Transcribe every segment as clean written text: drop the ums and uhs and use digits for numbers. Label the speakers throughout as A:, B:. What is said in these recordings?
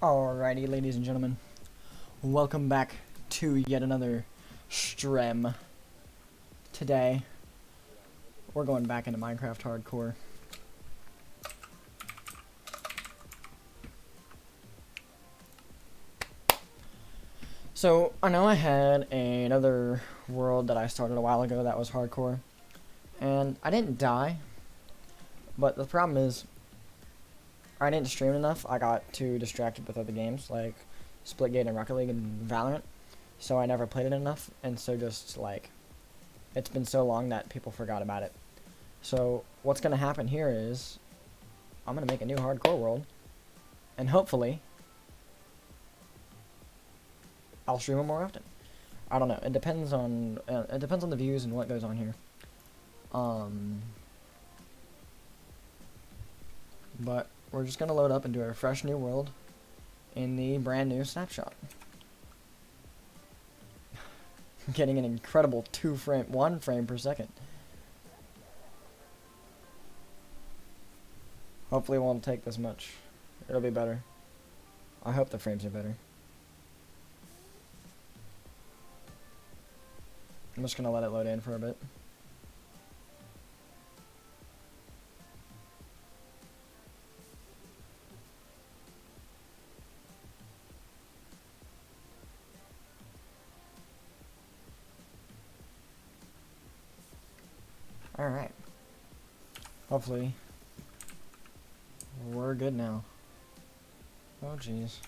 A: Alrighty, ladies and gentlemen, welcome back to yet another stream. Today, we're going back into Minecraft Hardcore. So, I know I had another world that I started a while ago that was hardcore, and I didn't die, but the problem is, I didn't stream enough. I got too distracted with other games like Splitgate and Rocket League and Valorant, so I never played it enough, and so just like it's been so long that people forgot about it. So what's gonna happen here is I'm gonna make a new hardcore world, and hopefully I'll stream it more often. I don't know. It depends on the views and what goes on here. But we're just gonna load up and do a fresh new world in the brand new snapshot. Getting an incredible 1 frame per second. Hopefully it won't take this much. It'll be better. I hope the frames are better. I'm just gonna let it load in for a bit. Alright. Hopefully we're good now. Oh jeez.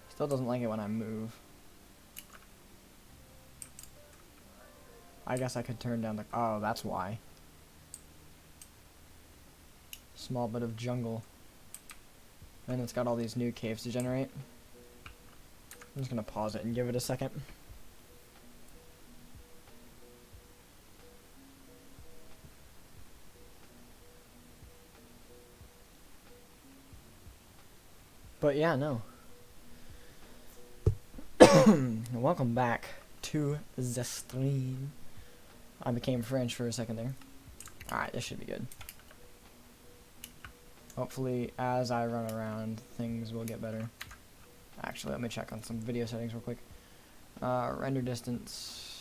A: Still doesn't like it when I move. I guess I could turn down the... Oh, that's why. Small bit of jungle. And it's got all these new caves to generate. I'm just gonna pause it and give it a second. But yeah, no. Welcome back to the stream. I became French for a second there. Alright, this should be good. Hopefully, as I run around, things will get better. Actually, let me check on some video settings real quick. Render distance.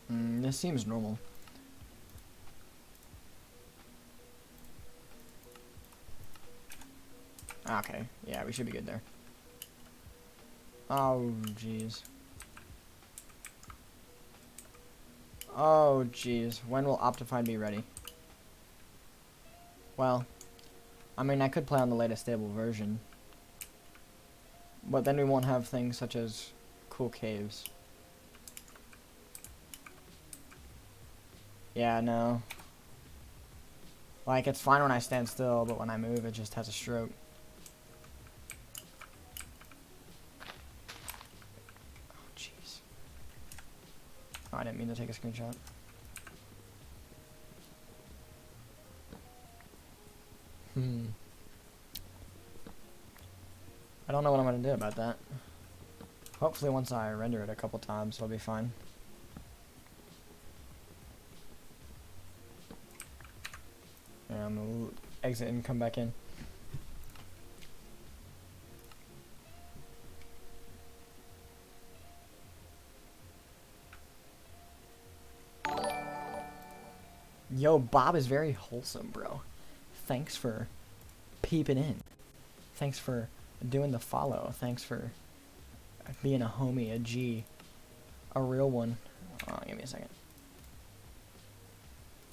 A: This seems normal. Okay, yeah, we should be good there. Oh, jeez. Oh, jeez. When will Optifine be ready? Well, I mean, I could play on the latest stable version. But then we won't have things such as cool caves. Yeah, no. Like, it's fine when I stand still, but when I move, it just has a stroke. Oh, I didn't mean to take a screenshot. I don't know what I'm going to do about that. Hopefully once I render it a couple times, it'll be fine. Yeah, I'm going to exit and come back in. Yo, Bob is very wholesome, bro. Thanks for peeping in. Thanks for doing the follow. Thanks for being a homie, a G. A real one. Oh, give me a second.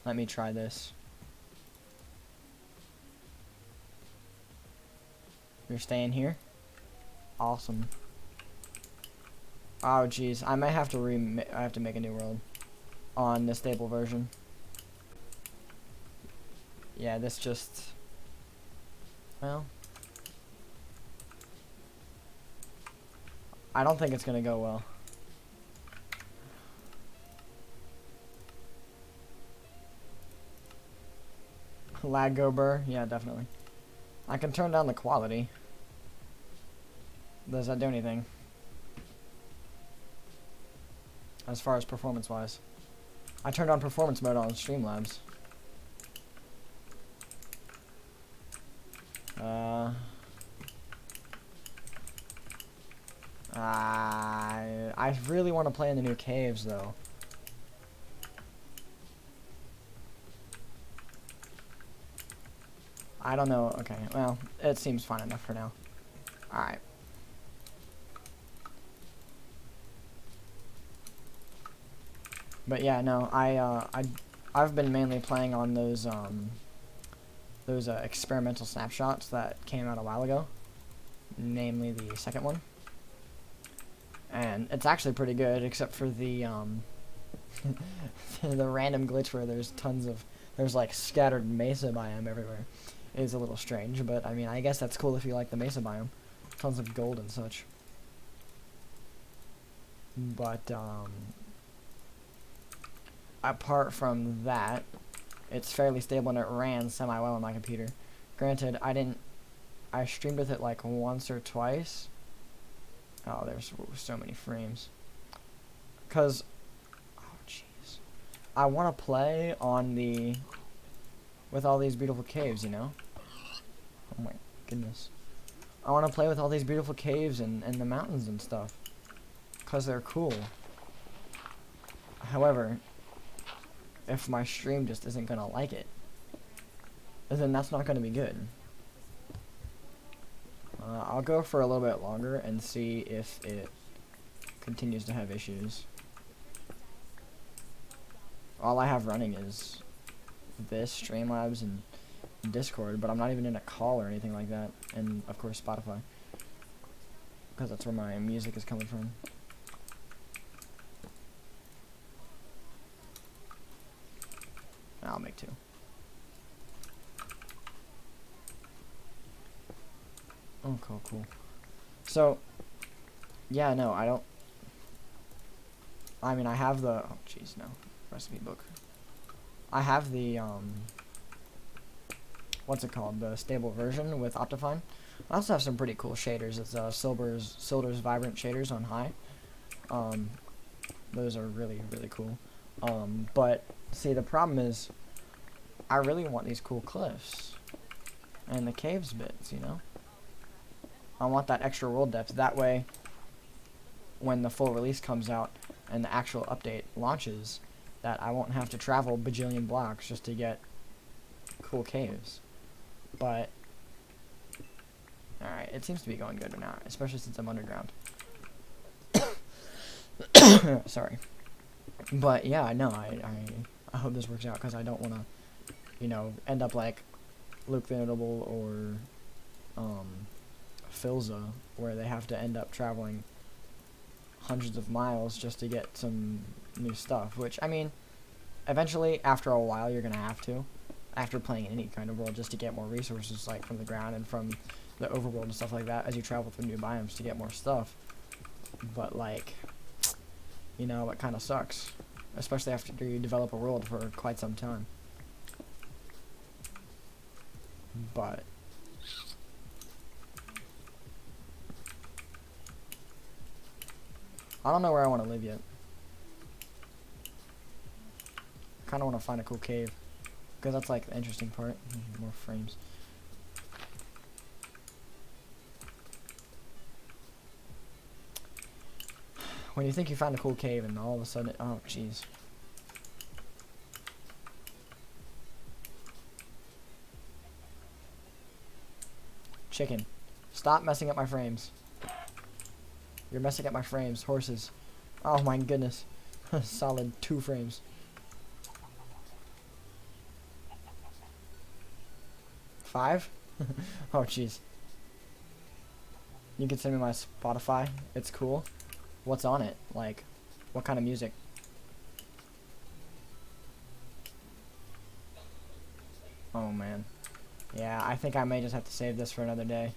A: Let me try this. You're staying here? Awesome. Oh, jeez. I might have to I have to make a new world on the stable version. Yeah, this just... Well... I don't think it's gonna go well. Lag go burr? Yeah, definitely. I can turn down the quality. Does that do anything? as far as performance-wise. I turned on performance mode on Streamlabs. I really want to play in the new caves, though. I don't know. Okay, well, it seems fine enough for now. Alright. But yeah, no, I've been mainly playing on those experimental snapshots that came out a while ago, namely the second one. And it's actually pretty good, except for the the random glitch where there's like scattered mesa biome everywhere. It is a little strange, but I mean, I guess that's cool if you like the mesa biome. Tons of gold and such. But apart from that, it's fairly stable and it ran semi-well on my computer. Granted, I streamed with it like once or twice. Oh, there's so many frames. Cause, oh jeez, I want to play on with all these beautiful caves, you know? Oh my goodness. I want to play with all these beautiful caves and the mountains and stuff. Cause they're cool. However, if my stream just isn't gonna like it, then that's not gonna be good. I'll go for a little bit longer and see if it continues to have issues. All I have running is this, Streamlabs, and Discord, but I'm not even in a call or anything like that, and of course Spotify, because that's where my music is coming from. I'll make 2. Oh, cool. So, yeah, no, I mean, I have the, oh, jeez, no, recipe book. I have the, what's it called, the stable version with Optifine. I also have some pretty cool shaders. It's, Silder's Vibrant shaders on high. Those are really, really cool. But, see, the problem is, I really want these cool cliffs. And the caves bits, you know? I want that extra world depth. That way, when the full release comes out and the actual update launches, that I won't have to travel bajillion blocks just to get cool caves. But, alright, it seems to be going good now, especially since I'm underground. Sorry. But, yeah, no, I hope this works out, because I don't want to, you know, end up like Luke the Notable or, Filza, where they have to end up traveling hundreds of miles just to get some new stuff, which, I mean, eventually, after a while, you're gonna have to, after playing in any kind of world, just to get more resources, like, from the ground and from the overworld and stuff like that, as you travel through new biomes to get more stuff. But, like, you know, it kind of sucks, especially after you develop a world for quite some time. But I don't know where I want to live yet. I kind of want to find a cool cave, because that's like the interesting part. More frames. When you think you found a cool cave and all of a sudden oh jeez. Chicken, stop messing up my frames. You're messing up my frames. Horses. Oh my goodness. Solid 2 frames. 5? Oh jeez. You can send me my Spotify. It's cool. What's on it? Like, what kind of music? Oh man. Yeah, I think I may just have to save this for another day.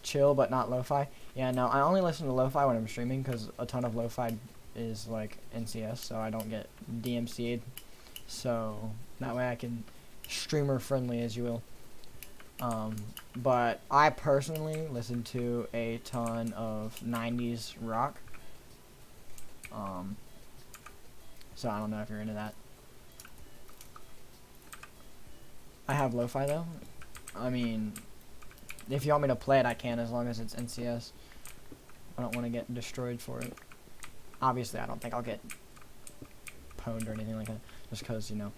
A: Chill but not lo-fi. Yeah, no, I only listen to lo-fi when I'm streaming, because a ton of lo-fi is like NCS, so I don't get DMCA'd. So that way I can streamer friendly, as you will. But I personally listen to a ton of 90s rock. So I don't know if you're into that. I have lo-fi though. I mean, if you want me to play it, I can, as long as it's NCS. I don't want to get destroyed for it. Obviously, I don't think I'll get pwned or anything like that, just because, you know,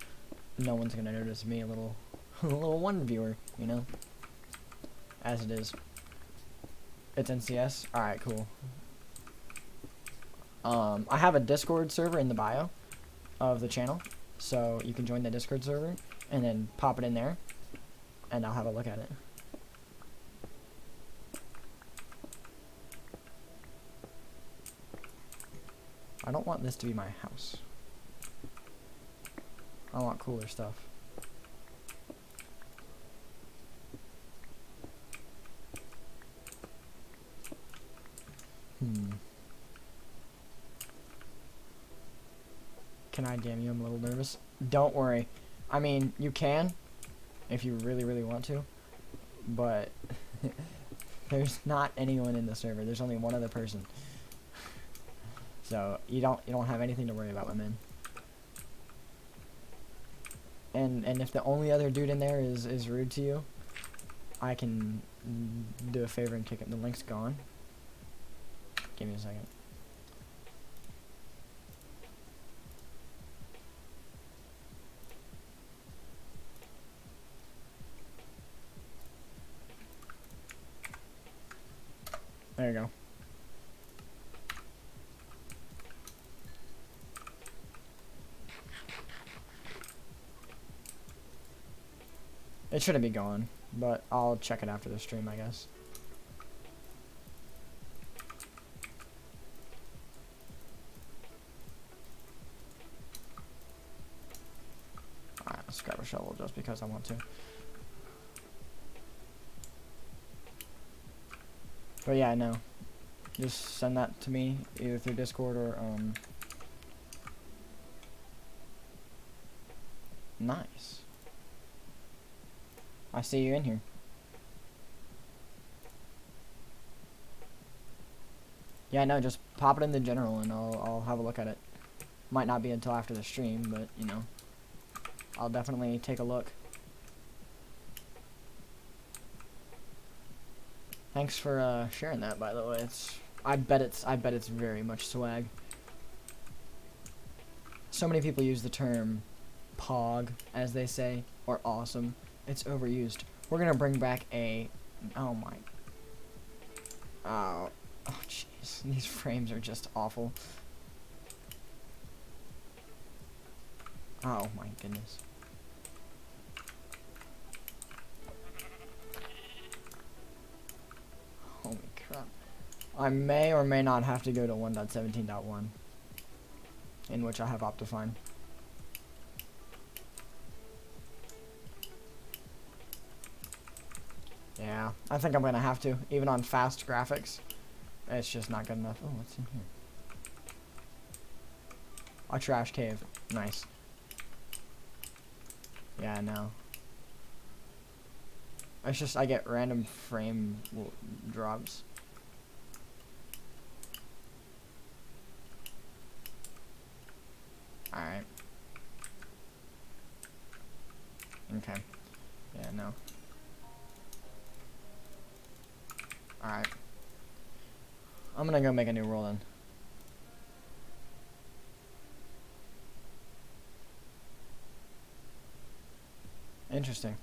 A: no one's gonna notice me, a little a little one viewer, you know, as it is. It's NCS. All right, cool. I have a Discord server in the bio of the channel, so you can join the Discord server and then pop it in there, and I'll have a look at it. I don't want this to be my house. I want cooler stuff. Can I damn you? I'm a little nervous. Don't worry. I mean, you can, if you really, really want to, but there's not anyone in the server. There's only one other person. So you don't have anything to worry about, my man. And if the only other dude in there is rude to you, I can do a favor and kick it. The link's gone. Give me a second. There you go. It shouldn't be gone, but I'll check it after the stream, I guess. Alright, let's grab a shovel just because I want to. But yeah, no. Just send that to me, either through Discord or, Nice. I see you in here. Yeah, no, just pop it in the general and I'll have a look at it. Might not be until after the stream, but, you know, I'll definitely take a look. Thanks for sharing that, by the way. I bet it's very much swag. So many people use the term pog, as they say, or awesome. It's overused. We're gonna bring back oh jeez, these frames are just awful. Oh my goodness. Holy crap. I may or may not have to go to 1.17.1, in which I have Optifine. Yeah, I think I'm gonna have to, even on fast graphics. It's just not good enough. Oh, what's in here? A trash cave. Nice. Yeah, I know. It's just I get random frame drops. Alright. Okay. Yeah, no. Alright. I'm gonna go make a new roll then. Interesting.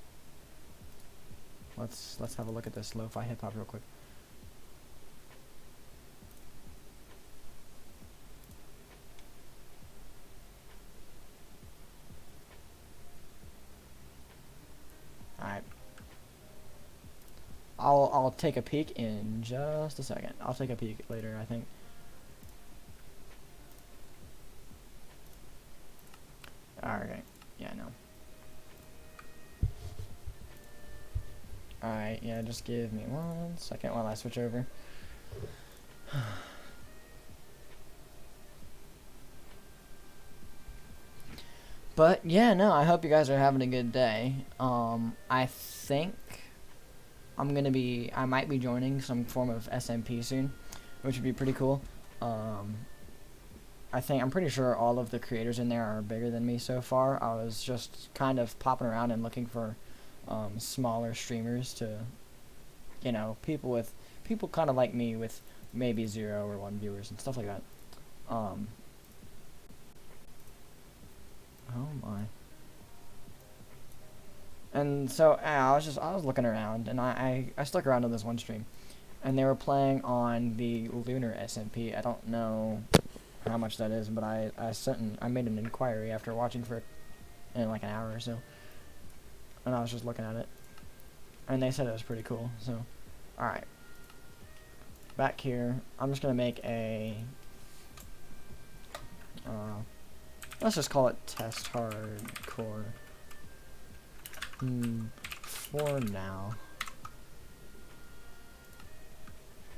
A: Let's have a look at this lo-fi hip hop real quick. Alright. I'll take a peek in just a second. I'll take a peek later, I think. Alright. Yeah, no. Alright, yeah, just give me 1 second while I switch over. But yeah, no, I hope you guys are having a good day. I think I might be joining some form of SMP soon, which would be pretty cool. I'm pretty sure all of the creators in there are bigger than me so far. I was just kind of popping around and looking for smaller streamers to, people kind of like me with maybe 0 or 1 viewers and stuff like that. Oh my. And so I was looking around, and I stuck around on this one stream, and they were playing on the Lunar SMP. I don't know how much that is, but I made an inquiry after watching for it in like an hour or so, and I was just looking at it, and they said it was pretty cool. So, all right, back here, I'm just gonna make a let's just call it test hardcore. For now.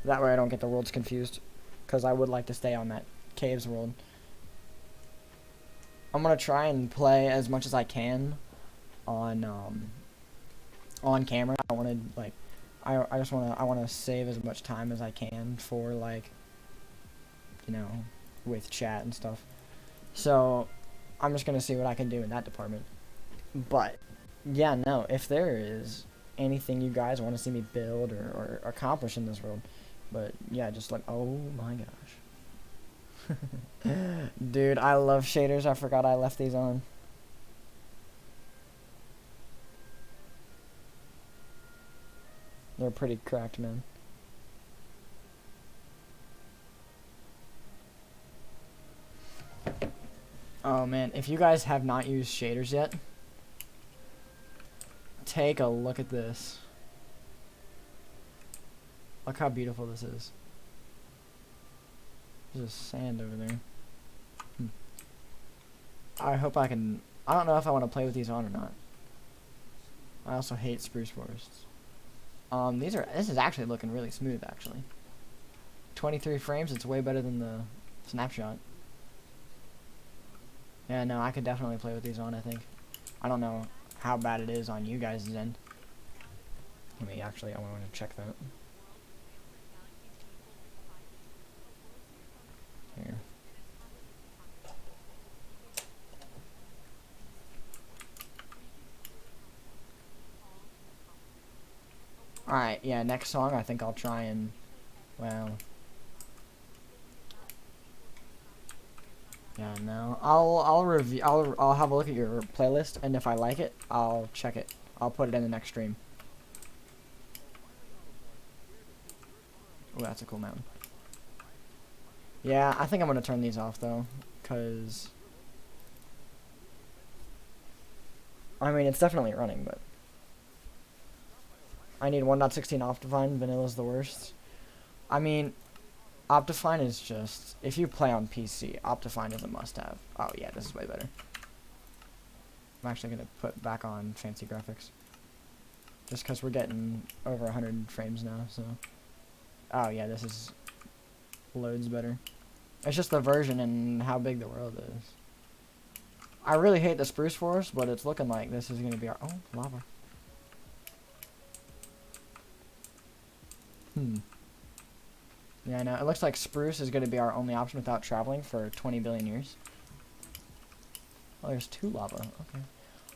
A: That way I don't get the worlds confused, because I would like to stay on that caves world. I'm gonna try and play as much as I can on camera. I want to save as much time as I can for, like, with chat and stuff. So I'm just gonna see what I can do in that department. But yeah, no, if there is anything you guys want to see me build or accomplish in this world, but yeah, just like, oh my gosh. Dude, I love shaders. I forgot I left these on. They're pretty cracked, man. Oh man, if you guys have not used shaders yet, take a look at this. Look how beautiful this is. There's just sand over there. I hope I can... I don't know if I want to play with these on or not. I also hate spruce forests. This is actually looking really smooth, actually. 23 frames, it's way better than the snapshot. Yeah, no, I could definitely play with these on, I think. I don't know how bad it is on you guys' end. I want to check that. Here. Alright, yeah, next song I think I'll try and, well... Yeah, no. I'll have a look at your playlist, and if I like it, I'll check it. I'll put it in the next stream. Oh, that's a cool mountain. Yeah, I think I'm gonna turn these off though, cause I mean it's definitely running, but I need 1.16 Optifine. Vanilla's the worst. I mean, Optifine is just, if you play on PC, Optifine is a must-have. Oh yeah, this is way better. I'm actually gonna put back on fancy graphics, just because we're getting over 100 frames now. So, oh yeah, this is loads better. It's just the version and how big the world is. I really hate the spruce forest, but it's looking like this is gonna be our lava. Yeah, I know. It looks like spruce is going to be our only option without traveling for 20 billion years. Oh, there's 2 lava. Okay.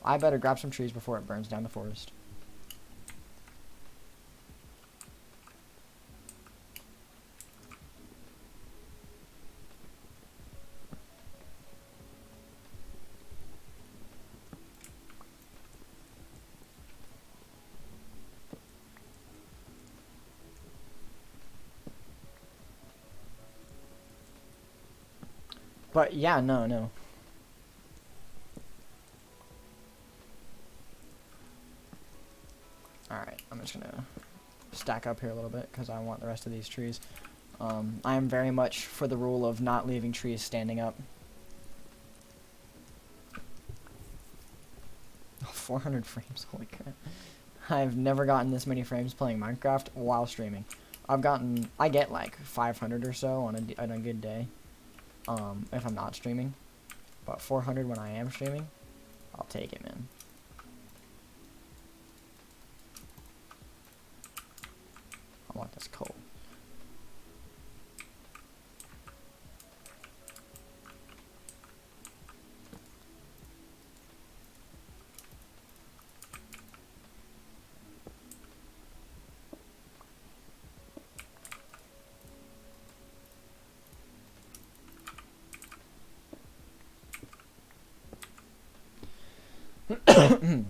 A: I better grab some trees before it burns down the forest. But yeah, no. Alright, I'm just gonna stack up here a little bit because I want the rest of these trees. I am very much for the rule of not leaving trees standing up. 400 frames, holy crap. I've never gotten this many frames playing Minecraft while streaming. I get like 500 or so on a good day. If I'm not streaming, but 400 when I am streaming, I'll take it, man. I want this coal.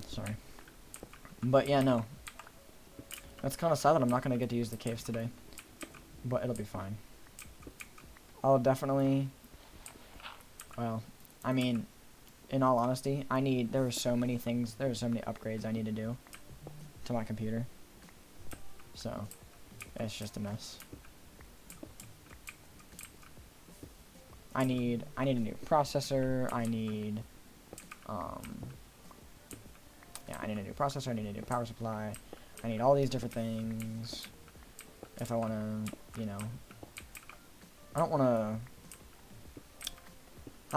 A: Sorry. But yeah, no. That's kind of sad that I'm not going to get to use the caves today. But it'll be fine. I'll definitely... Well, I mean, in all honesty, there are so many things, there are so many upgrades I need to do to my computer. So, it's just a mess. I need a new processor, I need a new processor, I need a new power supply, I need all these different things if I want to, you know, I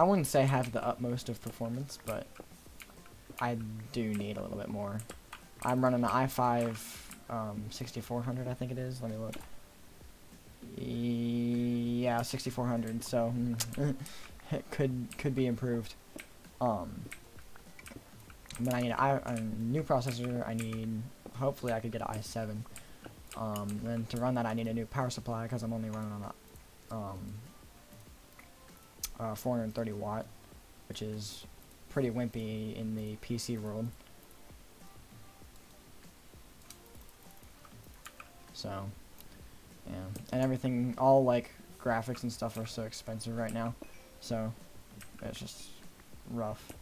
A: wouldn't say have the utmost of performance, but I do need a little bit more. I'm running an i5 6400, I think it is. Let me look. Yeah, 6400. So it could be improved. But I need a new processor. I need. Hopefully, I could get an i7. Then to run that, I need a new power supply because I'm only running on a 430 watt, which is pretty wimpy in the PC world. So, yeah, and everything, all like graphics and stuff are so expensive right now, so it's just rough.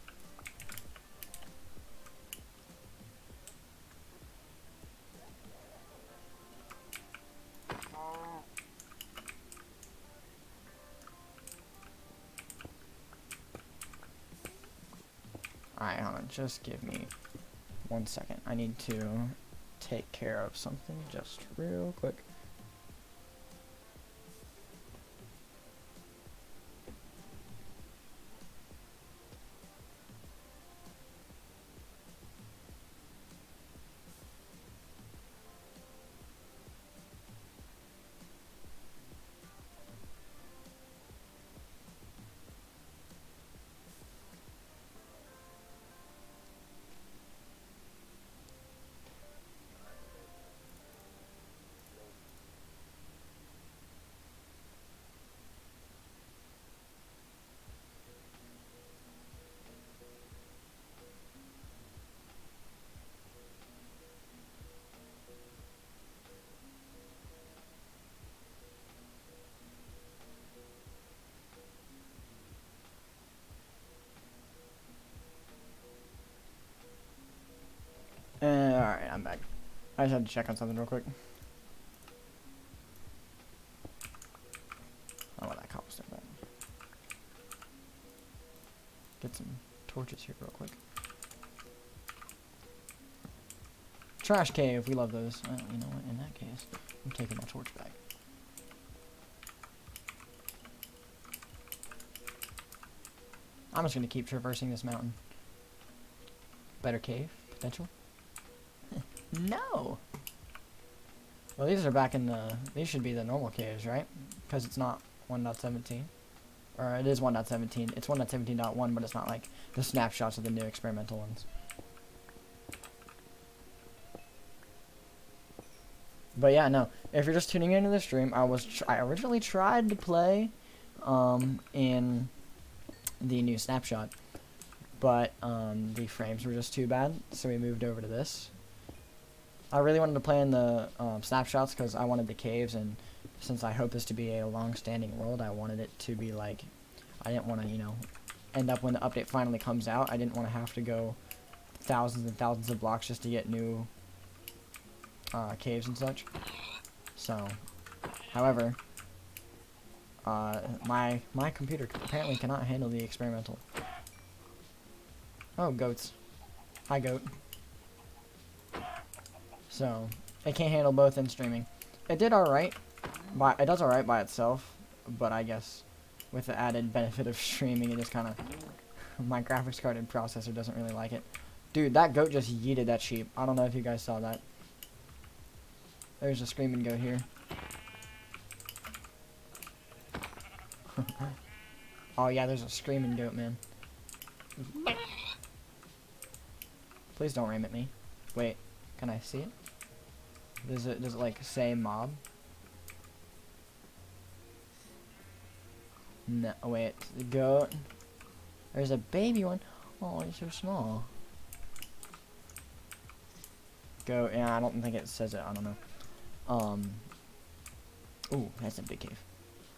A: Alright, hold on, just give me 1 second. I need to take care of something just real quick. Alright, I'm back. I just had to check on something real quick. I want that cobblestone back. Get some torches here real quick. Trash cave, we love those. Well, you know what, in that case, I'm taking my torch back. I'm just gonna keep traversing this mountain. Better cave potential? No! Well, these are back in the... These should be the normal caves, right? Because it's not 1.17. Or it is 1.17. It's 1.17.1, but it's not like the snapshots of the new experimental ones. But yeah, no. If you're just tuning into the stream, I originally tried to play in the new snapshot, but the frames were just too bad, so we moved over to this. I really wanted to play in the snapshots because I wanted the caves, and since I hope this to be a long-standing world, I wanted it to be like, I didn't want to, you know, end up when the update finally comes out, I didn't want to have to go thousands and thousands of blocks just to get new caves and such. So, however, my computer apparently cannot handle the experimental. Oh, goats. Hi, goat. So, it can't handle both in streaming. It did alright. It does alright by itself, but I guess with the added benefit of streaming, it just kind of... my graphics card and processor doesn't really like it. Dude, that goat just yeeted that sheep. I don't know if you guys saw that. There's a screaming goat here. Oh yeah, there's a screaming goat, man. Please don't ram at me. Wait, can I see it? Does it like say mob? No, wait, the goat. There's a baby one. Oh, he's so small. Goat, yeah, I don't think it says it, I don't know. Ooh, that's a big cave.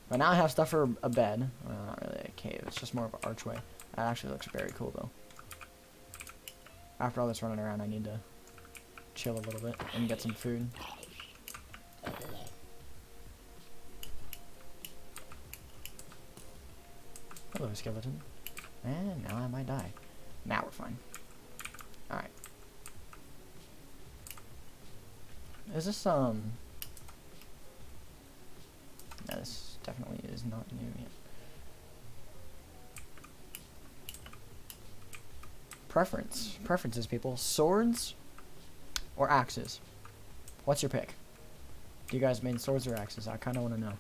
A: But now I have stuff for a bed. Well, not really a cave, it's just more of an archway. That actually looks very cool, though. After all this running around, I need to chill a little bit and get some food. Hello, skeleton. And now I might die. Now we're fine. Alright. Is this, No, this definitely is not new yet. Preferences, people. Swords or axes? What's your pick? Do you guys mean swords or axes? I kind of want to know.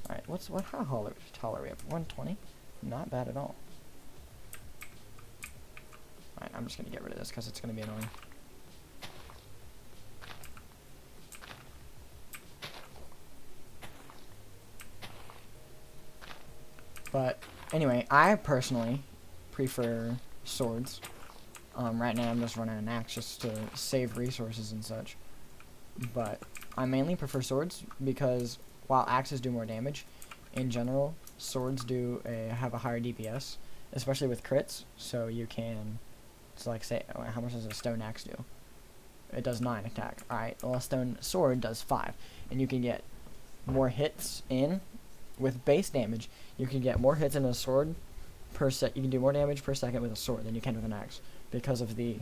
A: Alright, how tall are we up? 120? Not bad at all. Alright, I'm just going to get rid of this because it's going to be annoying. But anyway, I personally prefer swords. Right now I'm just running an axe just to save resources and such. But I mainly prefer swords because while axes do more damage, in general, swords have a higher DPS, especially with crits. So you can, like say, how much does a stone axe do? It does 9 attack. Alright, well a stone sword does 5. And you can get more hits in with base damage. You can get more hits in a sword per set. You can do more damage per second with a sword than you can with an axe because of the,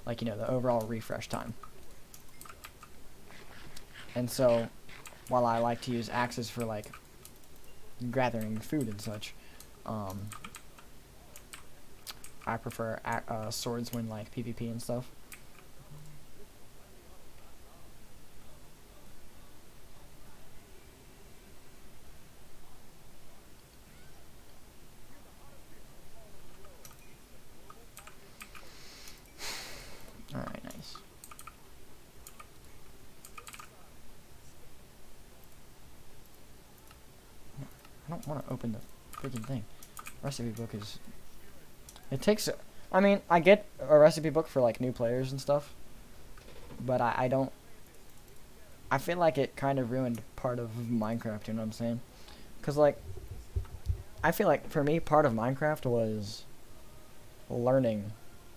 A: like, you know, the overall refresh time. And so, while I like to use axes for like gathering food and such, I prefer swords when like PvP and stuff. Alright, nice. I don't want to open the freaking thing. Recipe book is... It takes... I mean, I get a recipe book for, like, new players and stuff. But I don't... I feel like it kind of ruined part of Minecraft, you know what I'm saying? Because, like... I feel like, for me, part of Minecraft was learning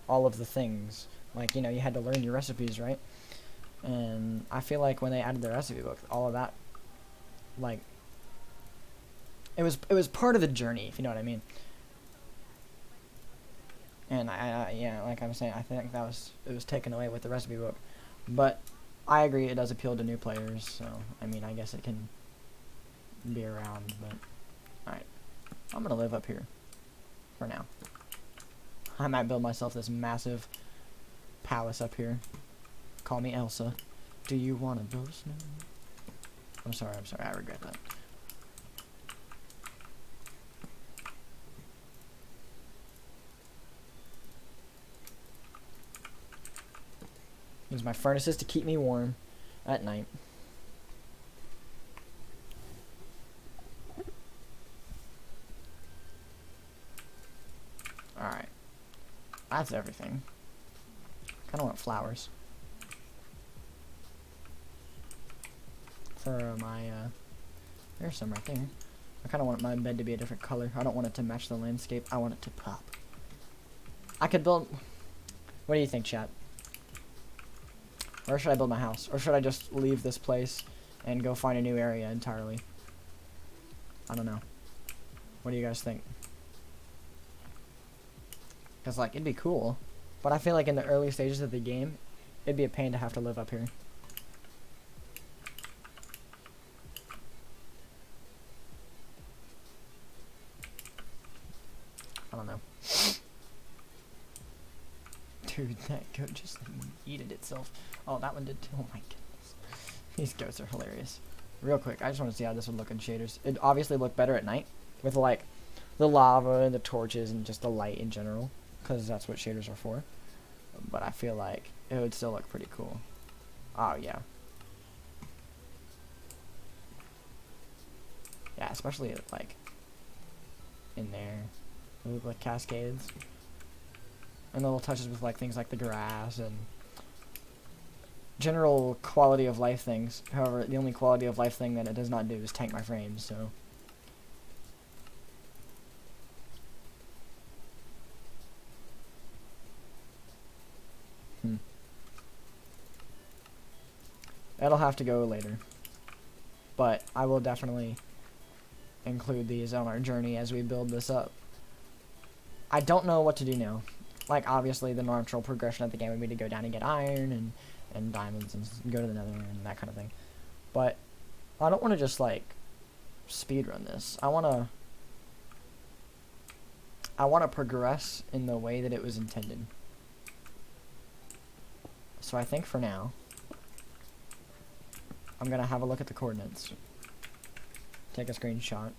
A: all of the things. Like, you know, you had to learn your recipes, right? And I feel like when they added the recipe book, all of that, like... It was part of the journey, if you know what I mean. And yeah, like I'm saying, I think it was taken away with the recipe book. But I agree, it does appeal to new players. So I mean, I guess it can be around. But all right, I'm gonna live up here for now. I might build myself this massive palace up here. Call me Elsa. Do you want to build a snowman? I'm sorry. I regret that. Use my furnaces to keep me warm at night. Alright. That's everything. Kinda want flowers. For my, there's some right there. I kinda want my bed to be a different color. I don't want it to match the landscape. I want it to pop. I could build... What do you think, chat? Or should I build my house? Or should I just leave this place and go find a new area entirely? I don't know. What do you guys think? Because, like, it'd be cool. But I feel like in the early stages of the game, it'd be a pain to have to live up here. I don't know. Dude, that goat just yeeted itself. Oh, that one did too. Oh my goodness. These goats are hilarious. Real quick, I just want to see how this would look in shaders. It'd obviously look better at night with like the lava and the torches and just the light in general, because that's what shaders are for. But I feel like it would still look pretty cool. Oh yeah. Yeah, especially like in there. It look like cascades. And little touches with like things like the grass and general quality of life things. However, the only quality of life thing that it does not do is tank my frames, so. That'll have to go later. But I will definitely include these on our journey as we build this up. I don't know what to do now. Like, obviously, the natural progression of the game would be to go down and get iron and diamonds and go to the nether and that kind of thing. But I don't want to just, like, speedrun this. I want to progress in the way that it was intended. So I think for now, I'm going to have a look at the coordinates. Take a screenshot.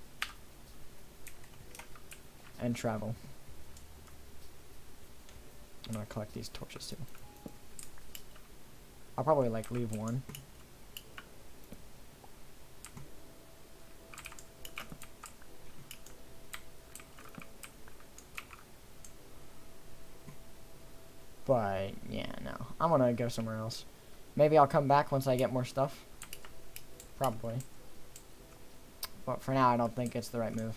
A: And travel. I'm going to collect these torches too. I'll probably like leave one. But yeah, no. I'm going to go somewhere else. Maybe I'll come back once I get more stuff. Probably. But for now, I don't think it's the right move.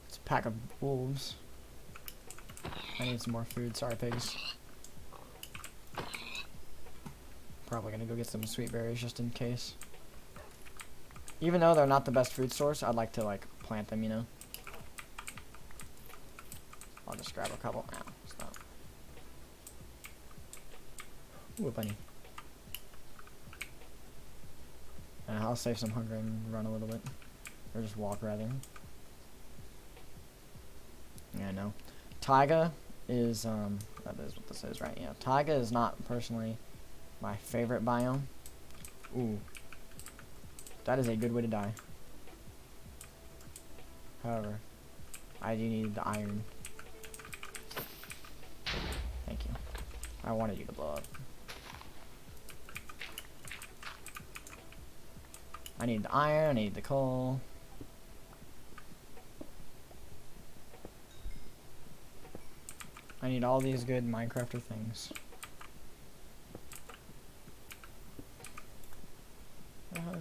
A: It's a pack of wolves. I need some more food. Sorry, pigs. Probably gonna go get some sweet berries just in case. Even though they're not the best food source, I'd like to like plant them, you know. I'll just grab a couple. Ow, stop. Ooh, a bunny. And I'll save some hunger and run a little bit. Or just walk, rather. Yeah, I know. Taiga is, that is what this is, right? Yeah, Taiga is not personally my favorite biome. Ooh. That is a good way to die. However, I do need the iron. Thank you. I wanted you to blow up. I need the iron, I need the coal. I need all these good Minecrafter things.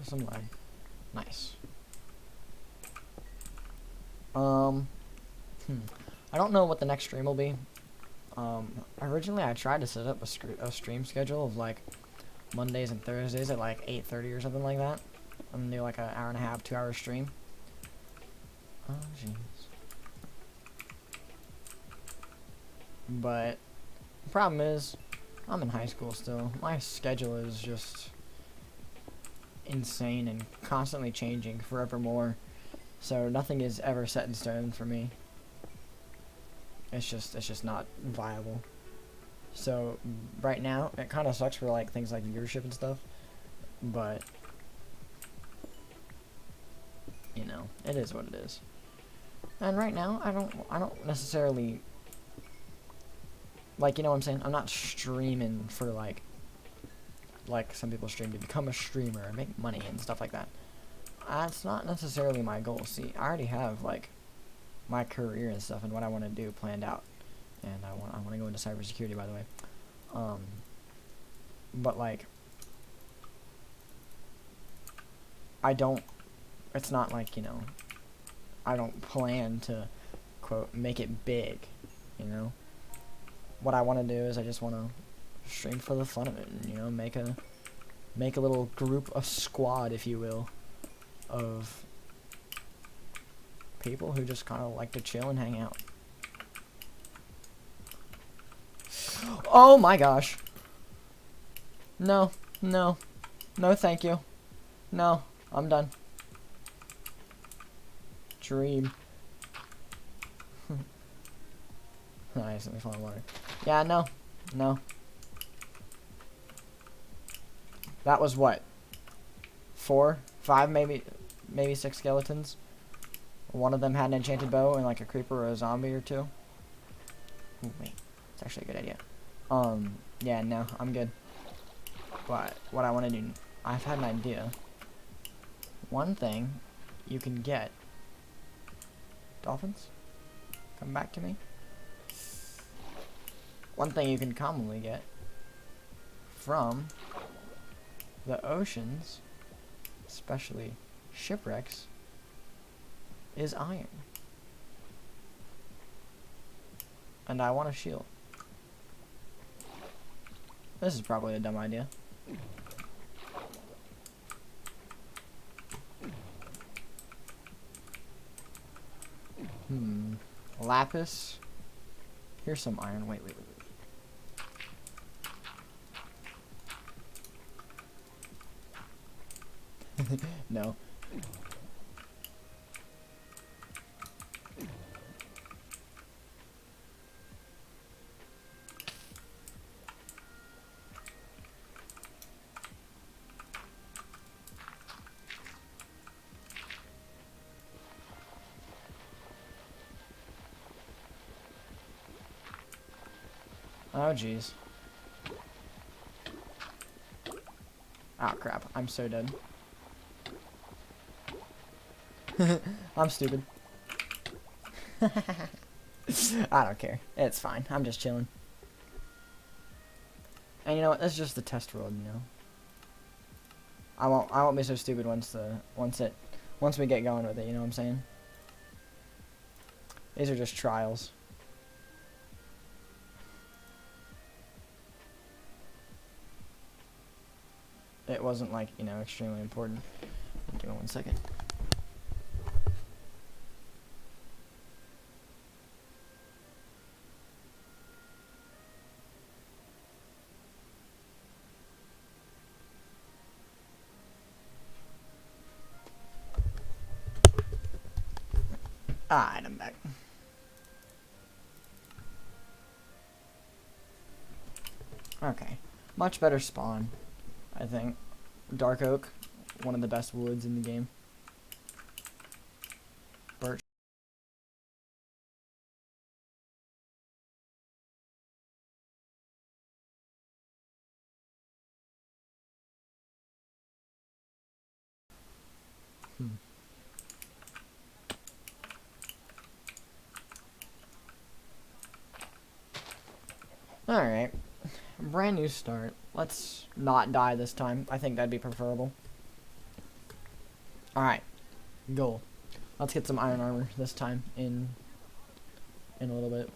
A: Some lag. Nice. I don't know what the next stream will be. Originally I tried to set up a stream schedule of like Mondays and Thursdays at like 8:30 or something like that. I'm gonna do like an hour and a half, 2 hour stream. Oh jeez. But the problem is, I'm in high school still. My schedule is just insane and constantly changing forevermore. So nothing is ever set in stone for me. It's just not viable. So right now it kind of sucks for like things like viewership and stuff, but you know, it is what it is. And right now I don't necessarily like, you know what I'm saying? I'm not streaming for like some people stream to become a streamer and make money and stuff like that. That's not necessarily my goal. See, I already have like my career and stuff and what I want to do planned out, and I want to go into cybersecurity, by the way. But like, I don't. It's not like, you know, I don't plan to quote make it big. You know, what I want to do is I just want to stream for the fun of it, and you know, make a little group, a squad, if you will, of people who just kind of like to chill and hang out. Oh my gosh. No, no, no thank you. No, I'm done. Dream. Nice, let me fall in water. Yeah, no, no. That was what? 4, 5, maybe 6 skeletons. One of them had an enchanted bow and like a creeper or a zombie or 2. Ooh, wait, it's actually a good idea. Yeah, no, I'm good. But what I want to do, I've had an idea. One thing you can get. Dolphins, come back to me. One thing you can commonly get from the oceans, especially shipwrecks, is iron. And I want a shield. This is probably a dumb idea. Lapis. Here's some iron. Wait. No. Oh, jeez. Oh, crap. I'm so dead. I'm stupid. I don't care. It's fine. I'm just chilling. And you know what? This is just the test world, you know. I won't be so stupid once we get going with it, you know what I'm saying? These are just trials. It wasn't like, you know, extremely important. Give me 1 second. Alright, I'm back. Okay. Much better spawn, I think. Dark oak, one of the best woods in the game. Birch. Alright. Brand new start. Let's not die this time. I think that'd be preferable. Alright. Goal. Let's get some iron armor this time in a little bit.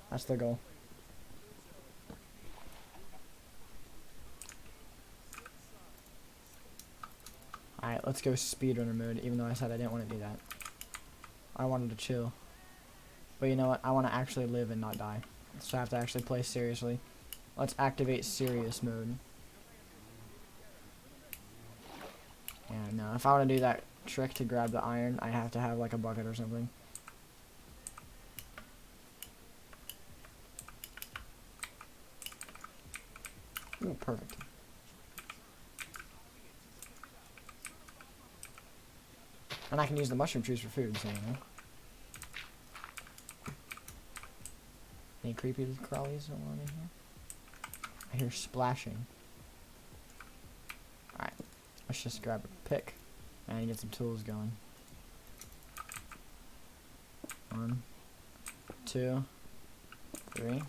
A: That's the goal. Alright, let's go speedrunner mode, even though I said I didn't want to do that. I wanted to chill. But you know what? I want to actually live and not die. So I have to actually play seriously. Let's activate serious mode. Yeah, no. If I want to do that trick to grab the iron, I have to have like a bucket or something. Ooh, perfect. And I can use the mushroom trees for food, so you know. Any creepy crawlies along in here? I hear splashing. Alright, let's just grab a pick and get some tools going. 1, 2, 3.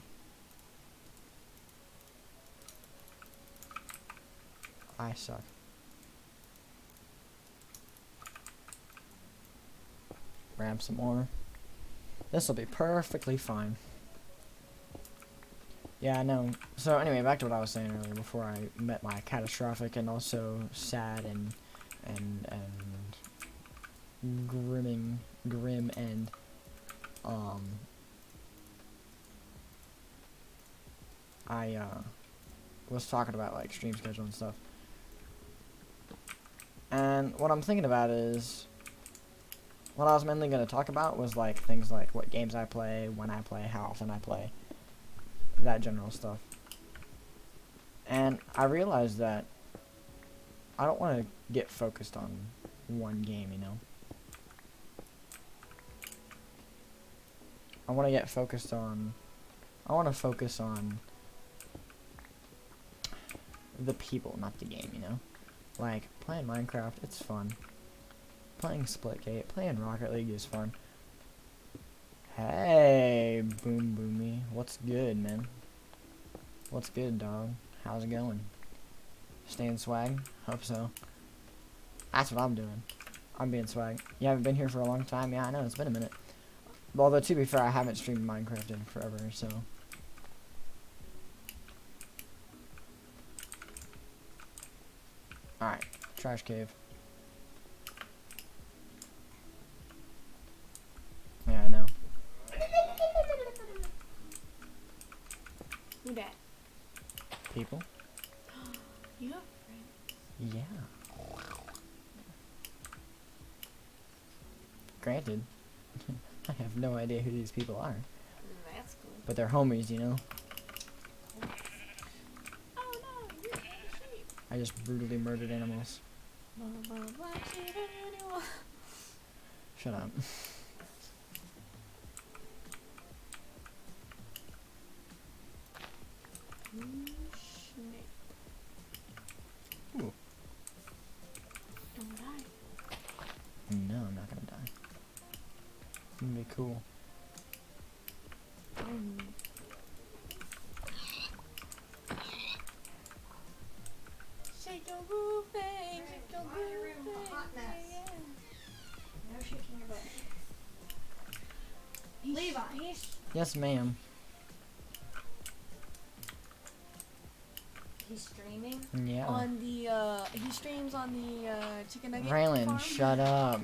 A: I suck. Grab some more. This will be perfectly fine. Yeah, I know. So anyway, back to what I was saying earlier before I met my catastrophic and also sad and grim end. I was talking about like stream schedule and stuff. And what I'm thinking about is, what I was mainly going to talk about was like things like what games I play, when I play, how often I play, that general stuff. And I realized that I don't want to get focused on one game, you know. I want to focus on the people, not the game, you know. Like, playing Minecraft, it's fun. Playing Splitgate, playing Rocket League is fun. Hey, Boom Boomy. What's good, man? What's good, dog? How's it going? Staying swag? Hope so. That's what I'm doing. I'm being swag. You haven't been here for a long time? Yeah, I know, it's been a minute. Although, to be fair, I haven't streamed Minecraft in forever, so... Alright, trash cave. Yeah, I know.
B: Who that?
A: People?
B: You have friends?
A: Yeah. Granted, I have no idea who these people are.
B: That's cool.
A: But they're homies, you know?
B: Oh no, you're a sheep.
A: I just brutally murdered animals.
B: Black sheep animal.
A: Shut up.
B: Snake.
A: Ooh.
B: Don't die.
A: No, I'm not gonna die. It's gonna be cool.
B: Shake your boo thing, shake your boo thing.
C: Hot mess.
B: Yeah.
C: No shaking your butt. Levi.
A: Yes, ma'am.
C: He's streaming.
A: Yeah.
B: On the he streams on the chicken nugget
A: Raylan,
B: farm.
A: shut up.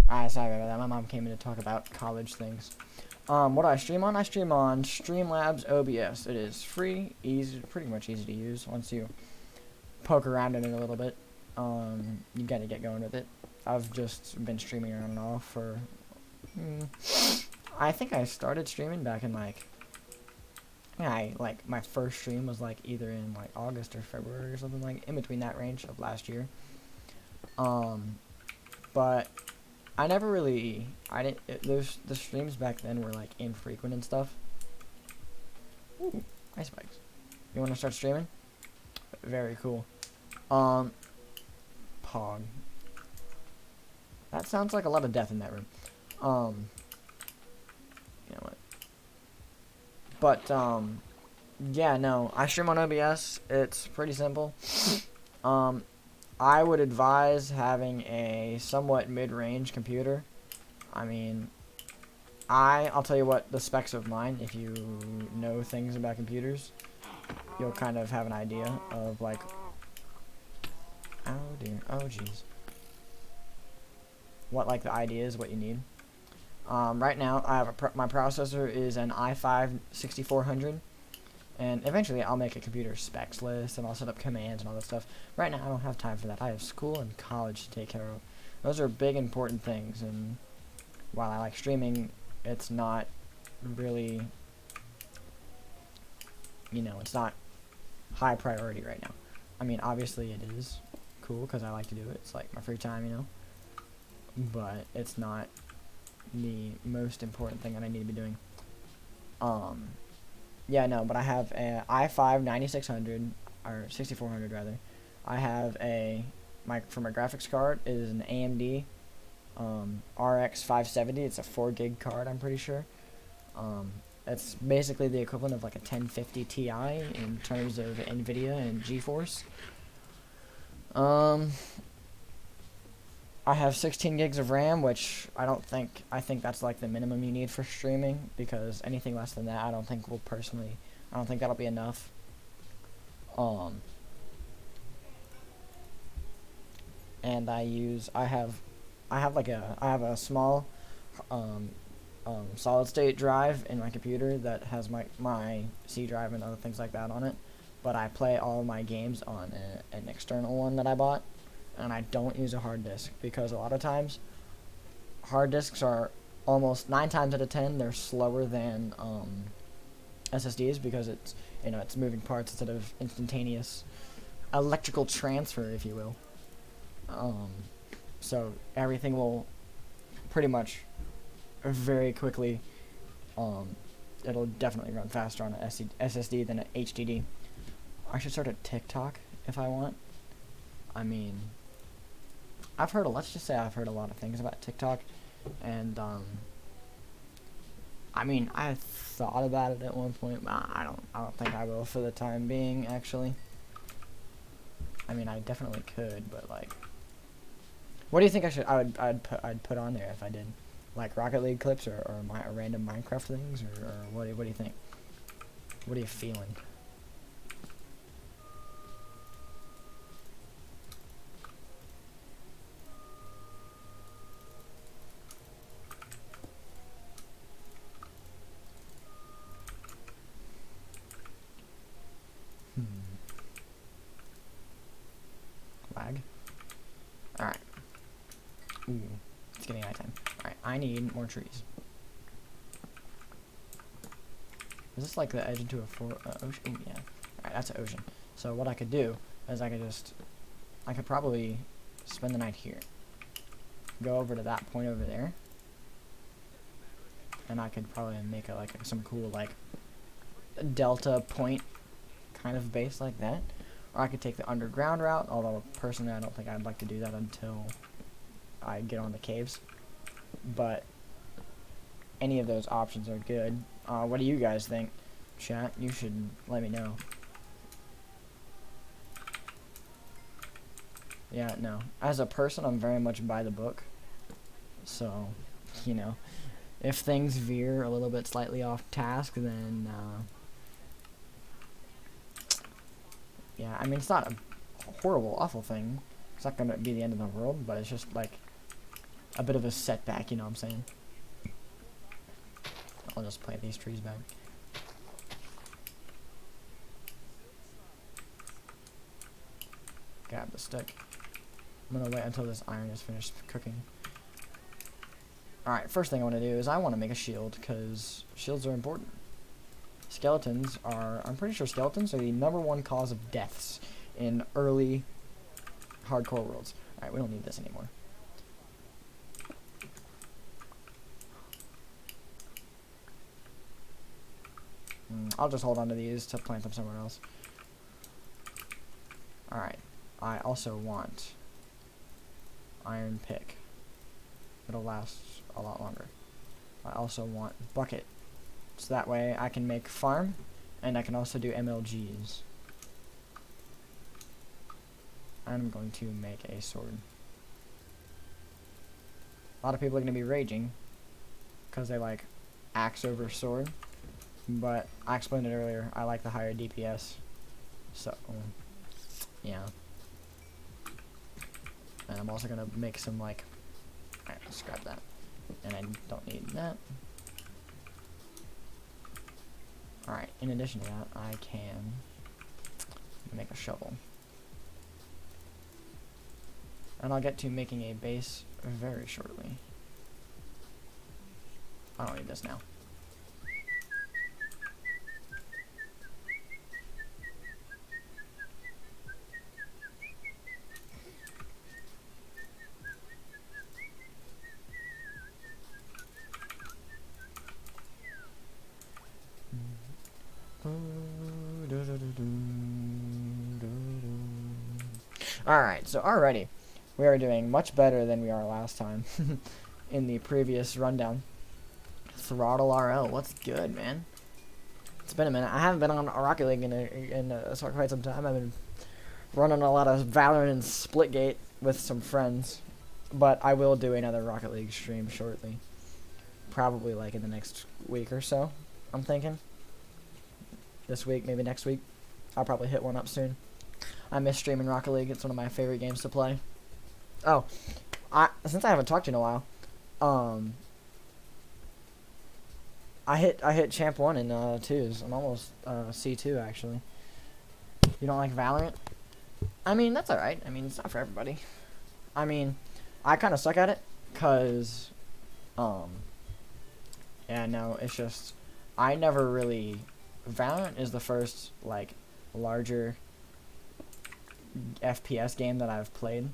A: Alright, sorry about that. My mom came in to talk about college things. What do I stream on? I stream on Streamlabs OBS. It is free, easy, pretty much easy to use once you poke around in it a little bit. You gotta get going with it. I've just been streaming on and off for... I think I started streaming back in like... Yeah, my first stream was like either in like August or February or something like in between that range of last year. But I never really, the streams back then were like infrequent and stuff. Ooh, ice spikes. You want to start streaming? Very cool. Pog. That sounds like a lot of death in that room. You know what? But, yeah, no, I stream on OBS. It's pretty simple. I would advise having a somewhat mid-range computer. I mean, I'll tell you what the specs of mine, if you know things about computers, you'll kind of have an idea of, like, Oh dear. Oh jeez. What, like, the idea is what you need? Right now, I have my processor is an i5 6400, and eventually I'll make a computer specs list and I'll set up commands and all that stuff. Right now, I don't have time for that. I have school and college to take care of. Those are big, important things, and while I like streaming, it's not really, you know, it's not high priority right now. I mean, obviously it is cool because I like to do it. It's like my free time, you know, but it's not the most important thing that I need to be doing. Yeah, no, but I have a i5 9600 or 6400 rather. I have for my graphics card is an AMD RX 570. It's a 4 gig card, I'm pretty sure. It's basically the equivalent of like a 1050 Ti in terms of NVIDIA and GeForce. I have 16 gigs of RAM, which I think that's like the minimum you need for streaming, because anything less than that, I don't think that'll be enough. And I have a small, solid state drive in my computer that has my C drive and other things like that on it, but I play all of my games on an external one that I bought. And I don't use a hard disk because a lot of times hard disks are almost 9 times out of 10 they're slower than SSDs, because it's moving parts instead of instantaneous electrical transfer, if you will. So everything will pretty much very quickly, it'll definitely run faster on an SSD than an HDD. I should start a TikTok if I want. I mean, let's just say I've heard a lot of things about TikTok, and I mean, I thought about it at one point, but I don't think I will for the time being, actually. I mean, I definitely could, but like, what do you think I'd put on there if I did, like Rocket League clips or random Minecraft things, or what do you think? What are you feeling? Lag. Alright. Ooh, it's getting nighttime. Alright, I need more trees. Is this like the edge into a ocean? Ooh, yeah. Alright, that's an ocean. So what I could do is I could probably spend the night here. Go over to that point over there. And I could probably make some cool like delta point kind of base like that. Or I could take the underground route, although personally I don't think I'd like to do that until I get on the caves. But any of those options are good. What do you guys think? Chat, you should let me know. Yeah, no. As a person, I'm very much by the book. So, you know, if things veer a little bit slightly off task, then yeah, I mean, it's not a horrible, awful thing. It's not going to be the end of the world, but it's just, like, a bit of a setback, you know what I'm saying? I'll just plant these trees back. Grab the stick. I'm going to wait until this iron is finished cooking. Alright, first thing I want to do is I want to make a shield, because shields are important. I'm pretty sure skeletons are the #1 cause of deaths in early hardcore worlds. Alright, we don't need this anymore. I'll just hold on to these to plant them somewhere else. Alright, I also want iron pick. It'll last a lot longer. I also want bucket. So that way I can make farm, and I can also do MLGs. I'm going to make a sword. A lot of people are going to be raging because they like axe over sword, but I explained it earlier, I like the higher DPS. So, yeah. And I'm also gonna make some like. Alright, let's grab that. And I don't need that. Alright, in addition to that, I can make a shovel. And I'll get to making a base very shortly. I don't need this now. Alright, so already we are doing much better than we are last time in the previous rundown. Throttle RL, what's good, man? It's been a minute. I haven't been on Rocket League in quite some time. I've been running a lot of Valorant and Splitgate with some friends. But I will do another Rocket League stream shortly. Probably like in the next week or so, I'm thinking. This week, maybe next week. I'll probably hit one up soon. I miss streaming Rocket League. It's one of my favorite games to play. Oh, since I haven't talked to you in a while, I hit Champ 1 in 2s. I'm almost C2 actually. You don't like Valorant? I mean, that's alright. I mean, it's not for everybody. I mean, I kind of suck at it, cause, yeah, no, it's just, I never really, Valorant is the first, like, larger FPS game that I've played.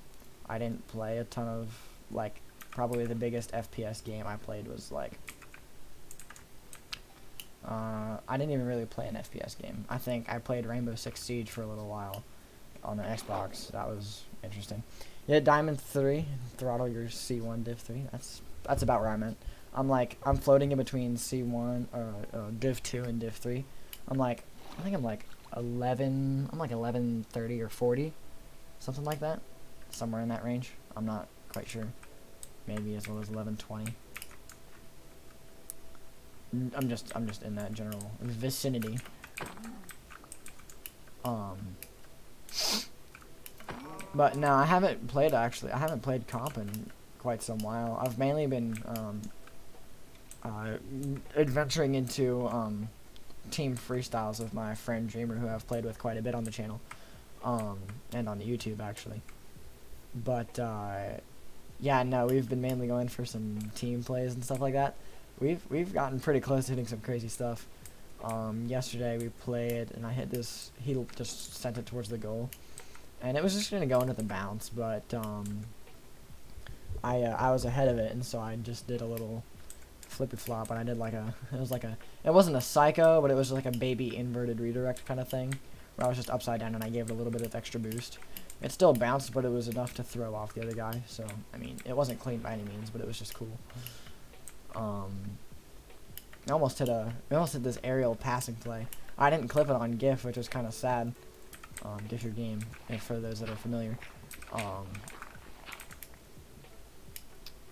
A: I didn't play a ton of, like, probably the biggest FPS game I played was, like, I didn't even really play an FPS game. I think I played Rainbow Six Siege for a little while on the Xbox. That was interesting. Yeah, Diamond 3, throttle your C1 Div 3. That's about where I'm at. I'm floating in between C1 Div 2 and Div 3. I think I'm like 1130 or 40, something like that. Somewhere in that range. I'm not quite sure. Maybe as low as 1120. I'm just in that general vicinity. But no, I haven't played comp in quite some while. I've mainly been adventuring into team freestyles with my friend Dreamer, who I've played with quite a bit on the channel, and on the YouTube actually. But yeah, no, we've been mainly going for some team plays and stuff like that. We've gotten pretty close to hitting some crazy stuff. Yesterday we played, and I hit this. He just sent it towards the goal, and it was just gonna go into the bounce, but I was ahead of it, and so I just did a little flippy flop, and I did it wasn't a psycho, but it was like a baby inverted redirect kind of thing, where I was just upside down and I gave it a little bit of extra boost. It still bounced, but it was enough to throw off the other guy. So I mean, it wasn't clean by any means, but it was just cool. I almost hit this aerial passing play. I didn't clip it on GIF, which was kind of sad. GIF your game, and for those that are familiar.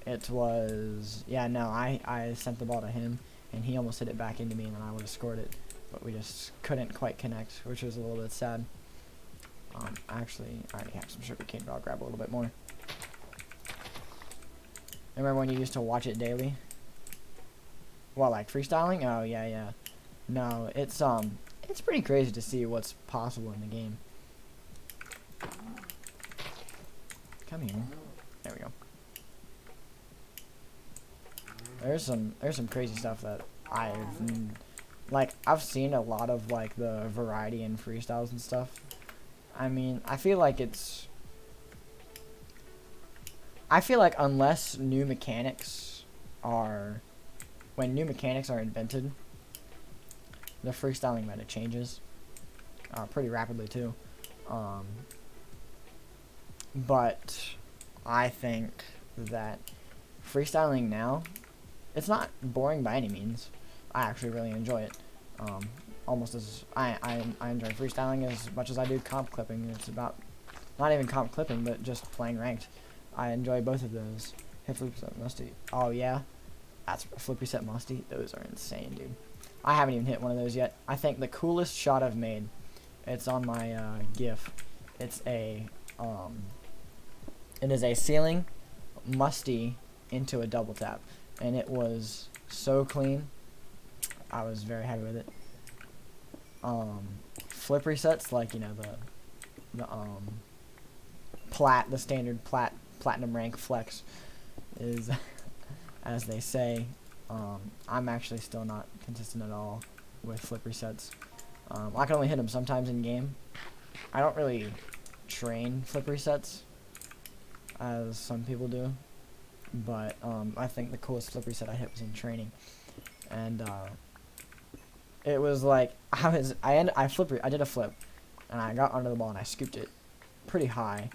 A: It was, yeah, no, I sent the ball to him, and he almost hit it back into me, and then I would have scored it, but we just couldn't quite connect, which was a little bit sad. Actually, I already have some sugar cane, but I'll grab a little bit more. Remember when you used to watch it daily? What, like freestyling? Oh, yeah, yeah. No, it's pretty crazy to see what's possible in the game. Come here. There we go. There's some crazy stuff that I've seen a lot of, like, the variety in freestyles and stuff. I mean, I feel like unless new mechanics are, when new mechanics are invented, the freestyling meta changes pretty rapidly too. But I think that freestyling now, it's not boring by any means. I actually really enjoy it. Almost as I enjoy freestyling as much as I do comp clipping. It's about not even comp clipping, but just playing ranked. I enjoy both of those. Hit flippy set musty. Oh yeah, that's flippy set musty. Those are insane, dude. I haven't even hit one of those yet. I think the coolest shot I've made, it's on my GIF. It's a It is a ceiling musty into a double tap, and it was so clean. I was very happy with it. Flip resets, like, you know, the standard platinum rank flex is as they say. I'm actually still not consistent at all with flip resets. I can only hit them sometimes in game. I don't really train flip resets as some people do, but I think the coolest flip reset I hit was in training, and it was like I did a flip, and I got under the ball and I scooped it pretty high,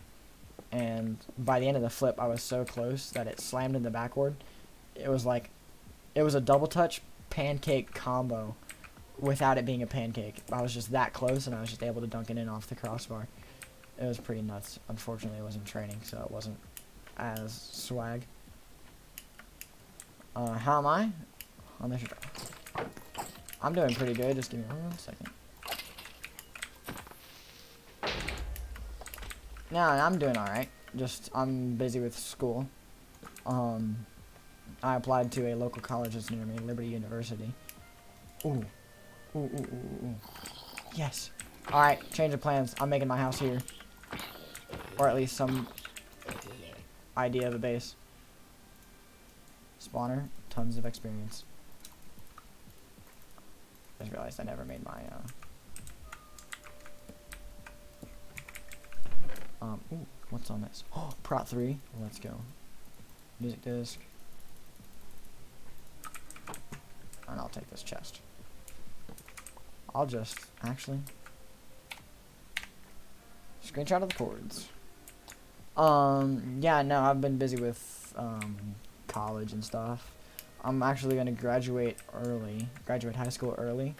A: and by the end of the flip I was so close that it slammed in the backboard. It was a double touch pancake combo without it being a pancake. I was just that close, and I was just able to dunk it in off the crossbar. It was pretty nuts. Unfortunately, it was in training, so it wasn't as swag. How am I? I'm doing pretty good. Just give me 1 second. No, I'm doing alright. Just, I'm busy with school. I applied to a local college that's near me, Liberty University. Ooh. Ooh, ooh, ooh, ooh. Yes. Alright, change of plans. I'm making my house here. Or at least some idea of a base. Spawner, tons of experience. Just realized I never made my, ooh, what's on this? Oh, Prot 3. Let's go. Music disc. And I'll take this chest. I'll just, actually, screenshot of the chords. Yeah, no, I've been busy with, college and stuff. I'm actually going to graduate high school early,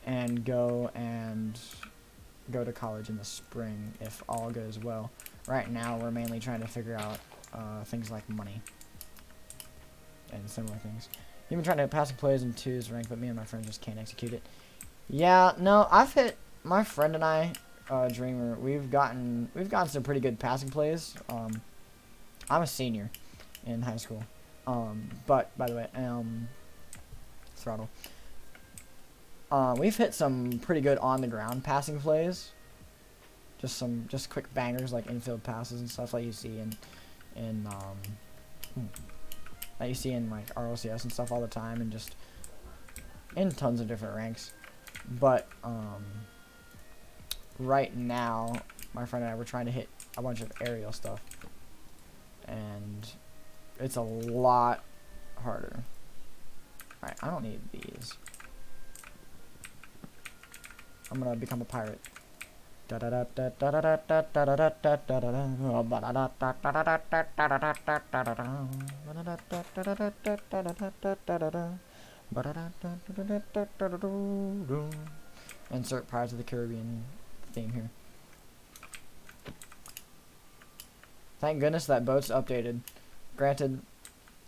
A: and go to college in the spring if all goes well. Right now, we're mainly trying to figure out, things like money and similar things. Even trying to passing plays in 2's rank, but me and my friends just can't execute it. Yeah, no, I've hit, my friend and I, Dreamer, we've gotten some pretty good passing plays. I'm a senior in high school. But, by the way, throttle. We've hit some pretty good on-the-ground passing plays. Just quick bangers, like infield passes and stuff like you see in like RLCS and stuff all the time, and just in tons of different ranks. But right now, my friend and I were trying to hit a bunch of aerial stuff, and it's a lot harder. Alright, I don't need these. I'm gonna become a pirate. Insert Pirates of the Caribbean theme here. Thank goodness that boat's updated. Granted,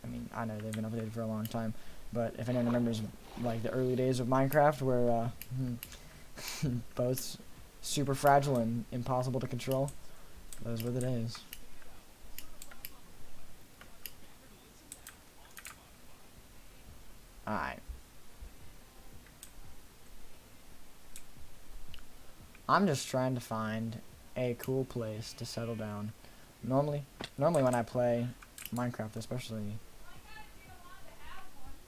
A: I mean, I know they've been updated for a long time, but if anyone remembers, like, the early days of Minecraft where, boats super fragile and impossible to control, those were the days. Alright. I'm just trying to find a cool place to settle down. Normally when I play Minecraft, especially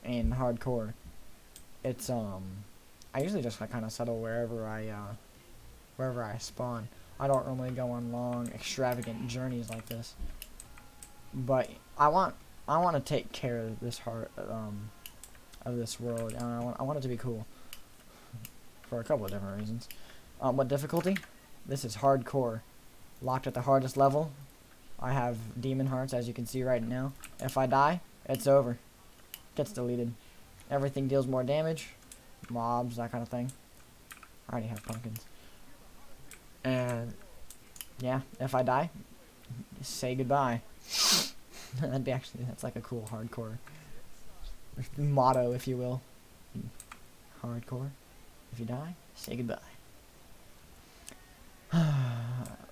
A: in hardcore, it's I usually just kind of settle wherever I spawn. I don't normally go on long, extravagant journeys like this. But I want to take care of this of this world, and I want it to be cool for a couple of different reasons. What difficulty? This is hardcore, locked at the hardest level. I have demon hearts, as you can see right now. If I die, it's over. Gets deleted. Everything deals more damage, mobs, that kind of thing. I already have pumpkins. And yeah, if I die, say goodbye. That's like a cool hardcore motto, if you will. Hardcore. If you die, say goodbye.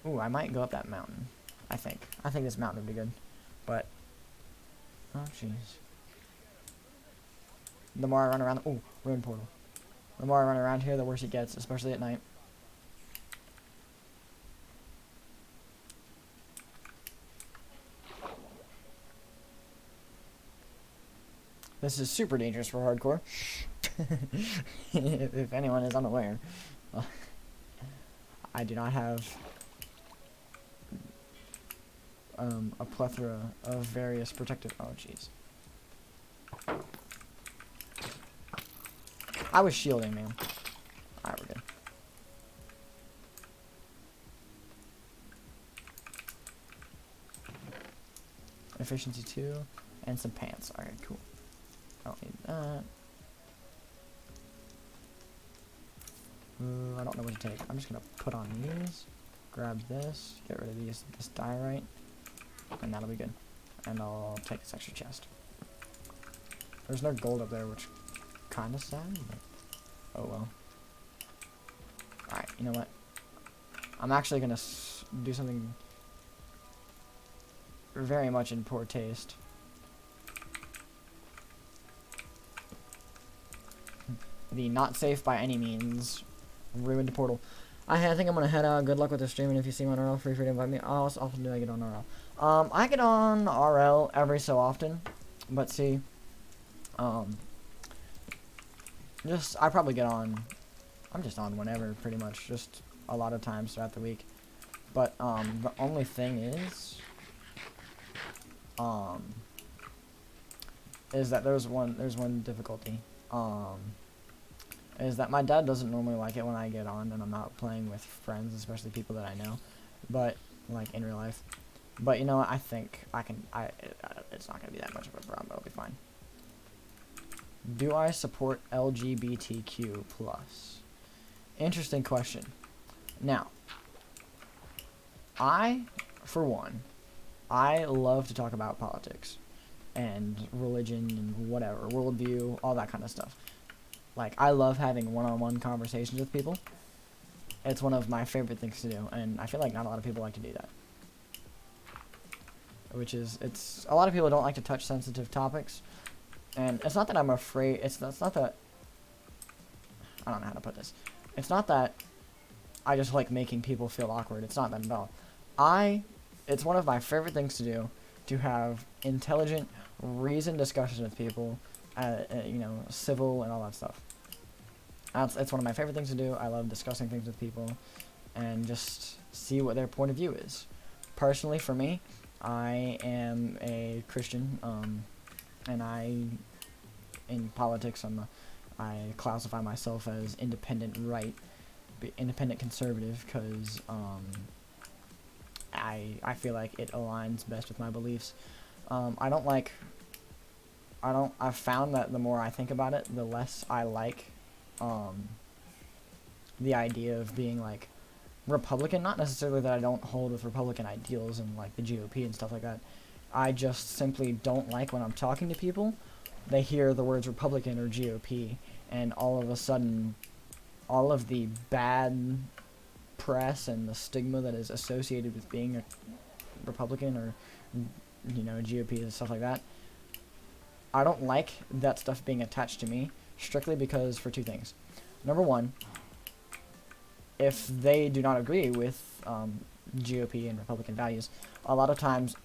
A: Ooh, I might go up that mountain. I think this mountain would be good, but oh jeez. The more I run around, oh, ruin portal. The more I run around here, the worse it gets, especially at night. This is super dangerous for hardcore. if anyone is unaware, I do not have a plethora of various protective. Oh jeez. I was shielding, man. Alright, we're good. Efficiency 2 and some pants. Alright, cool. I don't need that. I don't know what to take. I'm just gonna put on these, grab this, get rid of this diorite, and that'll be good. And I'll take this extra chest. There's no gold up there, which kinda sad, but oh well. Alright, you know what? I'm actually gonna do something very much in poor taste. The not safe by any means ruined portal. I think I'm gonna head out. Good luck with the stream, and if you see me on RL, feel free to invite me. How often do I get on RL? I get on RL every so often, but see, I probably get on. I'm just on whenever, pretty much, just a lot of times throughout the week. But the only thing is that there's one difficulty. Is that my dad doesn't normally like it when I get on and I'm not playing with friends, especially people that I know, but like in real life. But you know what? I think it's not gonna be that much of a problem. It'll be fine. Do I support LGBTQ plus? Interesting question. Now, for one, I love to talk about politics and religion and whatever, worldview, all that kind of stuff. Like, I love having one-on-one conversations with people. It's one of my favorite things to do, and I feel like not a lot of people like to do that. A lot of people don't like to touch sensitive topics, and it's not that I'm afraid, it's not that, I don't know how to put this. It's not that I just like making people feel awkward, it's not that at all. It's one of my favorite things to do, to have intelligent, reasoned discussions with people, you know, civil and all that stuff. It's one of my favorite things to do. I love discussing things with people and just see what their point of view is. Personally, for me, I am a Christian, and in politics, I classify myself as independent right, independent conservative, because I feel like it aligns best with my beliefs. I've found that the more I think about it, the less I like the idea of being like Republican. Not necessarily that I don't hold with Republican ideals and like the GOP and stuff like that. I just simply don't like when I'm talking to people, they hear the words Republican or GOP, and all of a sudden, all of the bad press and the stigma that is associated with being a Republican or, you know, GOP and stuff like that. I don't like that stuff being attached to me, strictly because for two things. Number one, if they do not agree with GOP and Republican values, a lot of times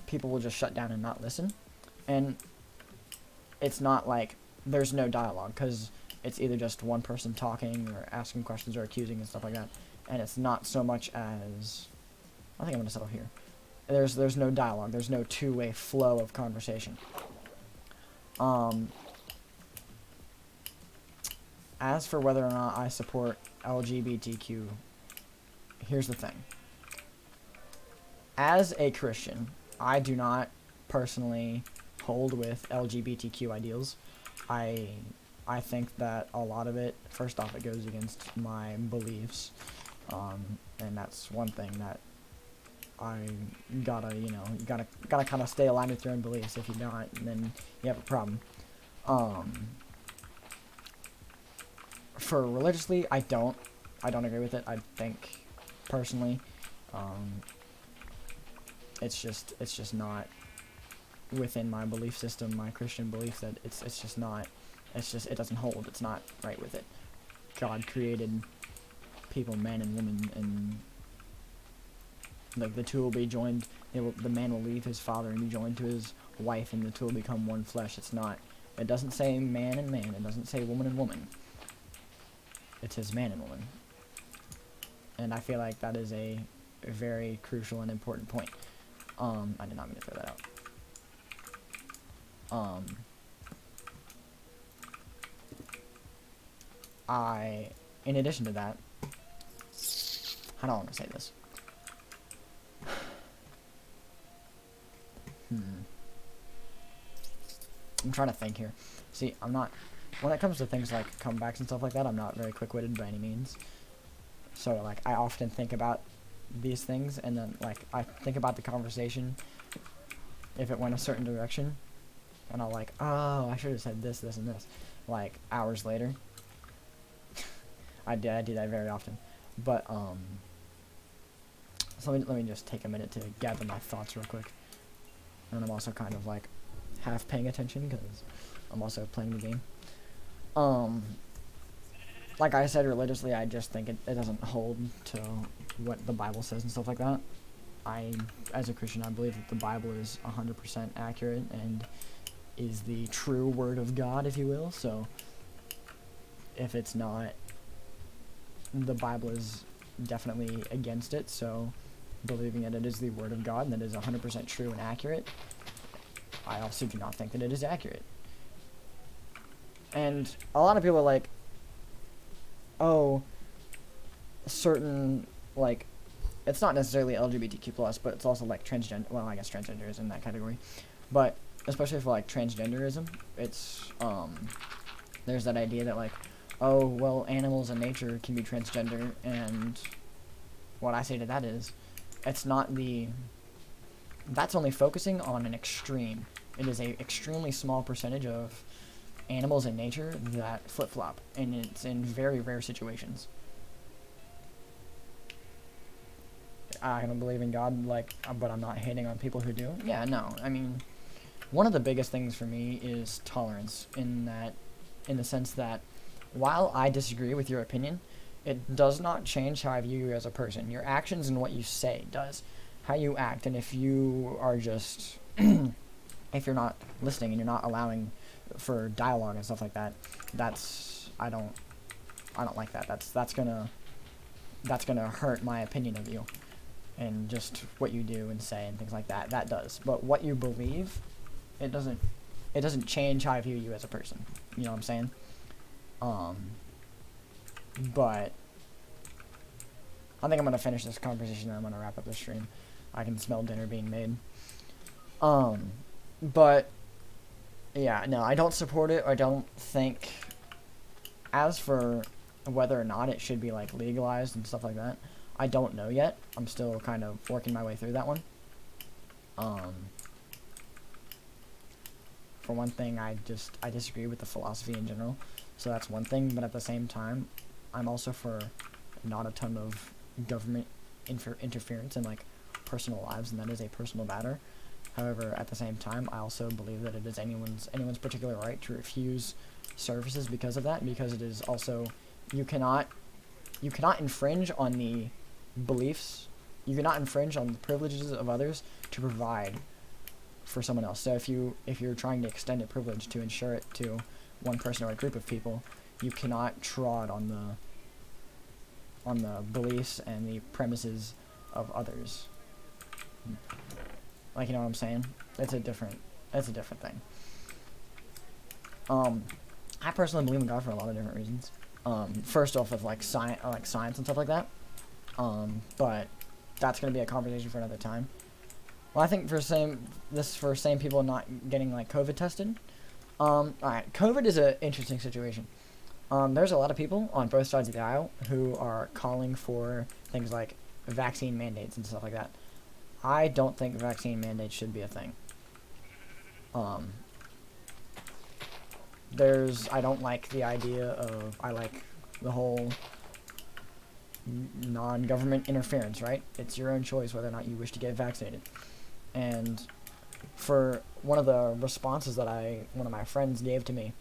A: people will just shut down and not listen. And it's not like there's no dialogue, because it's either just one person talking or asking questions or accusing and stuff like that. And it's not so much as, I think I'm going to settle here. There's no dialogue. There's no two-way flow of conversation. As for whether or not I support LGBTQ, here's the thing. As a Christian, I do not personally hold with LGBTQ ideals. I think that a lot of it, first off, it goes against my beliefs, and that's one thing that I gotta, you know, you gotta kind of stay aligned with your own beliefs. If you don't, then you have a problem. For religiously, I don't agree with it. I think, personally, it's just not within my belief system, my Christian belief, that it's just not, it doesn't hold. It's not right with it. God created people, man and woman, and like the two will be joined. The man will leave his father and be joined to his wife, and the two will become one flesh. It's not. It doesn't say man and man. It doesn't say woman and woman. It says man and woman. And I feel like that is a very crucial and important point. I did not mean to throw that out. In addition to that, how do I want to say this? I'm trying to think here. See, I'm not, when it comes to things like comebacks and stuff like that, I'm not very quick-witted by any means. So, like, I often think about these things, and then, like, I think about the conversation, if it went a certain direction, and I'm like, oh, I should have said this, this, and this, like, hours later. I do that very often. But, so let me just take a minute to gather my thoughts real quick. And I'm also kind of, like, half paying attention, because I'm also playing the game. Like I said religiously, I just think it doesn't hold to what the Bible says and stuff like that. As a Christian, I believe that the Bible is 100% accurate and is the true word of God, if you will. So, if it's not, the Bible is definitely against it. So, believing that it is the word of God and that it is 100% true and accurate, I also do not think that it is accurate. And a lot of people are like, oh, certain, like, it's not necessarily LGBTQ+, but it's also, like, transgender, well, I guess transgender is in that category, but especially for, like, transgenderism, it's, there's that idea that, like, oh, well, animals in nature can be transgender, and what I say to that is, it's not that's only focusing on an extreme. It is a extremely small percentage of animals in nature that flip-flop, and it's in very rare situations. I don't believe in God, like, but I'm not hating on people who do. Yeah, no, I mean, one of the biggest things for me is tolerance, in the sense that while I disagree with your opinion, it does not change how I view you as a person. Your actions and what you say does. How you act, and if you are just if you're not listening and you're not allowing for dialogue and stuff like that, I don't like that. That's gonna hurt my opinion of you, and just what you do and say and things like that. That does. But what you believe, it doesn't change how I view you as a person. You know what I'm saying? But I think I'm gonna finish this conversation and I'm gonna wrap up the stream. I can smell dinner being made. But yeah, no, I don't support it. I don't think, as for whether or not it should be, like, legalized and stuff like that, I don't know yet. I'm still kind of working my way through that one. For one thing, I disagree with the philosophy in general, so that's one thing, but at the same time, I'm also for not a ton of government interference in, like, personal lives, and that is a personal matter. However, at the same time, I also believe that it is anyone's particular right to refuse services because of that, because it is also, you cannot infringe on the beliefs, you cannot infringe on the privileges of others to provide for someone else. So if you're trying to extend a privilege to ensure it to one person or a group of people, you cannot trod on the beliefs and the premises of others. Like, you know what I'm saying? It's a different thing. I personally believe in God for a lot of different reasons. First off, with like science and stuff like that. But that's gonna be a conversation for another time. Well, I think for same people not getting, like, COVID tested. Alright, COVID is an interesting situation. There's a lot of people on both sides of the aisle who are calling for things like vaccine mandates and stuff like that. I don't think vaccine mandates should be a thing. I don't like the idea of, I like the whole non-government interference, right? It's your own choice whether or not you wish to get vaccinated. And for one of the responses that one of my friends gave to me,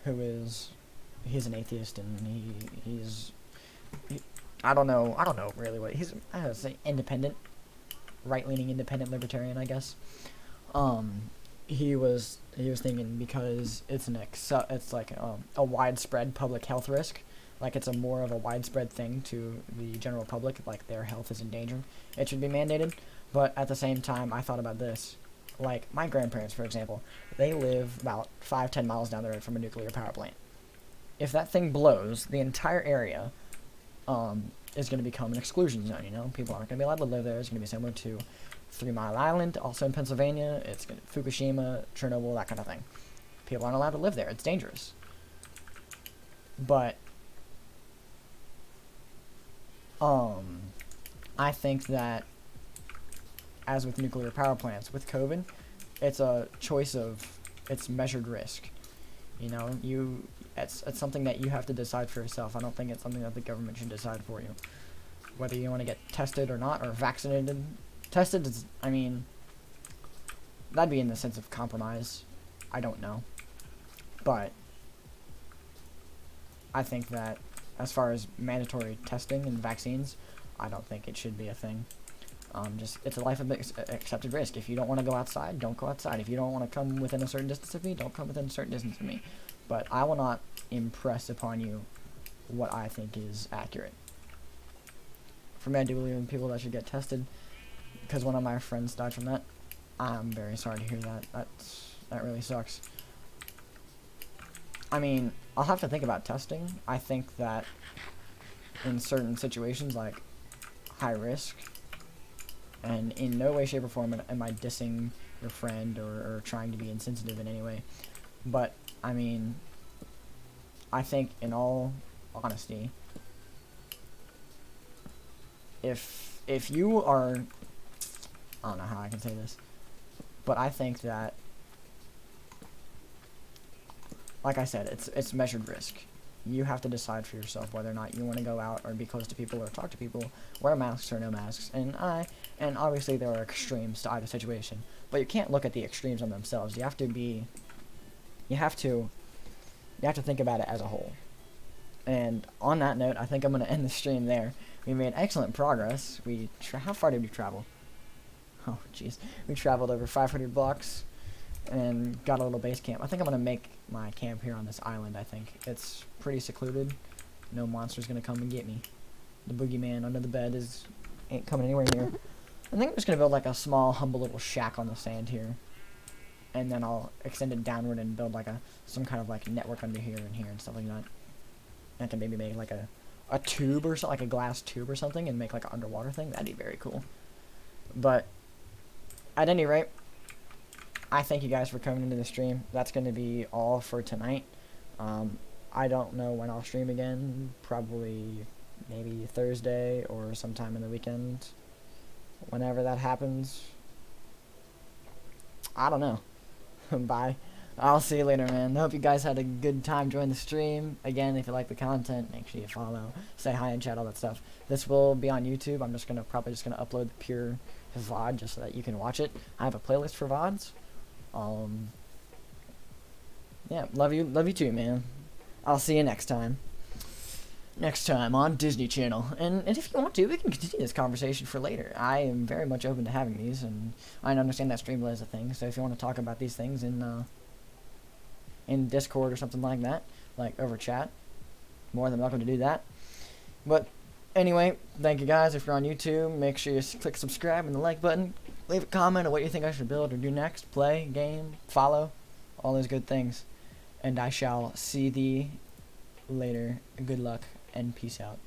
A: he's an atheist, and I don't know really what I would say independent, right-leaning independent libertarian, I guess. He was thinking because it's like a widespread public health risk, like it's a more of a widespread thing to the general public, like their health is in danger, it should be mandated. But at the same time, I thought about this. Like, my grandparents, for example, they live about 5-10 miles down the road from a nuclear power plant. If that thing blows, the entire area is going to become an exclusion zone, you know? People aren't going to be allowed to live there. It's going to be similar to 3 Mile Island, also in Pennsylvania. It's Fukushima, Chernobyl, that kind of thing. People aren't allowed to live there. It's dangerous. But I think that, as with nuclear power plants, with COVID, it's a choice of, it's measured risk. You know, it's something that you have to decide for yourself. I don't think it's something that the government should decide for you. Whether you want to get tested or not, or vaccinated. Tested is, I mean, that'd be in the sense of compromise. I don't know. But I think that as far as mandatory testing and vaccines, I don't think it should be a thing. It's a life of accepted risk. If you don't want to go outside, don't go outside. If you don't want to come within a certain distance of me, don't come within a certain distance of me. But I will not impress upon you what I think is accurate. For me, I do believe in people that should get tested, because one of my friends died from that. I'm very sorry to hear that. That really sucks. I mean, I'll have to think about testing. I think that in certain situations, like high risk, and in no way, shape, or form am I dissing your friend or trying to be insensitive in any way. But, I mean, I think in all honesty, if you are, I don't know how I can say this, but I think that, like I said, it's measured risk. You have to decide for yourself whether or not you want to go out or be close to people or talk to people, wear masks or no masks. And obviously there are extremes to either situation, but you can't look at the extremes on themselves. You have to think about it as a whole. And on that note, I think I'm going to end the stream there. We made excellent progress. How far did we travel? Oh, jeez. We traveled over 500 blocks and got a little base camp. I think I'm going to make my camp here on this island, I think. It's pretty secluded. No monster's going to come and get me. The boogeyman under the bed ain't coming anywhere near. I think I'm just going to build like a small, humble little shack on the sand here. And then I'll extend it downward and build like some kind of like network under here and stuff like that. I can maybe make like a tube or something, like a glass tube or something, and make like an underwater thing. That'd be very cool. But at any rate, I thank you guys for coming into the stream. That's going to be all for tonight. I don't know when I'll stream again. Probably maybe Thursday or sometime in the weekend. Whenever that happens. I don't know. Bye. I'll see you later, man. I hope you guys had a good time joining the stream. Again, if you like the content, make sure you follow, say hi in chat, all that stuff. This will be on YouTube. I'm probably just gonna upload the pure VOD just so that you can watch it. I have a playlist for VODs. Yeah, love you too, man. I'll see you next time. Next time on Disney Channel. And if you want to, we can continue this conversation for later. I am very much open to having these, and I understand that Streamlit is a thing, so if you want to talk about these things in Discord or something like that, like over chat, more than welcome to do that. But anyway, thank you guys. If you're on YouTube, make sure you click subscribe and the like button. Leave a comment on what you think I should build or do next. Play, game, follow, all those good things. And I shall see thee later. Good luck and peace out.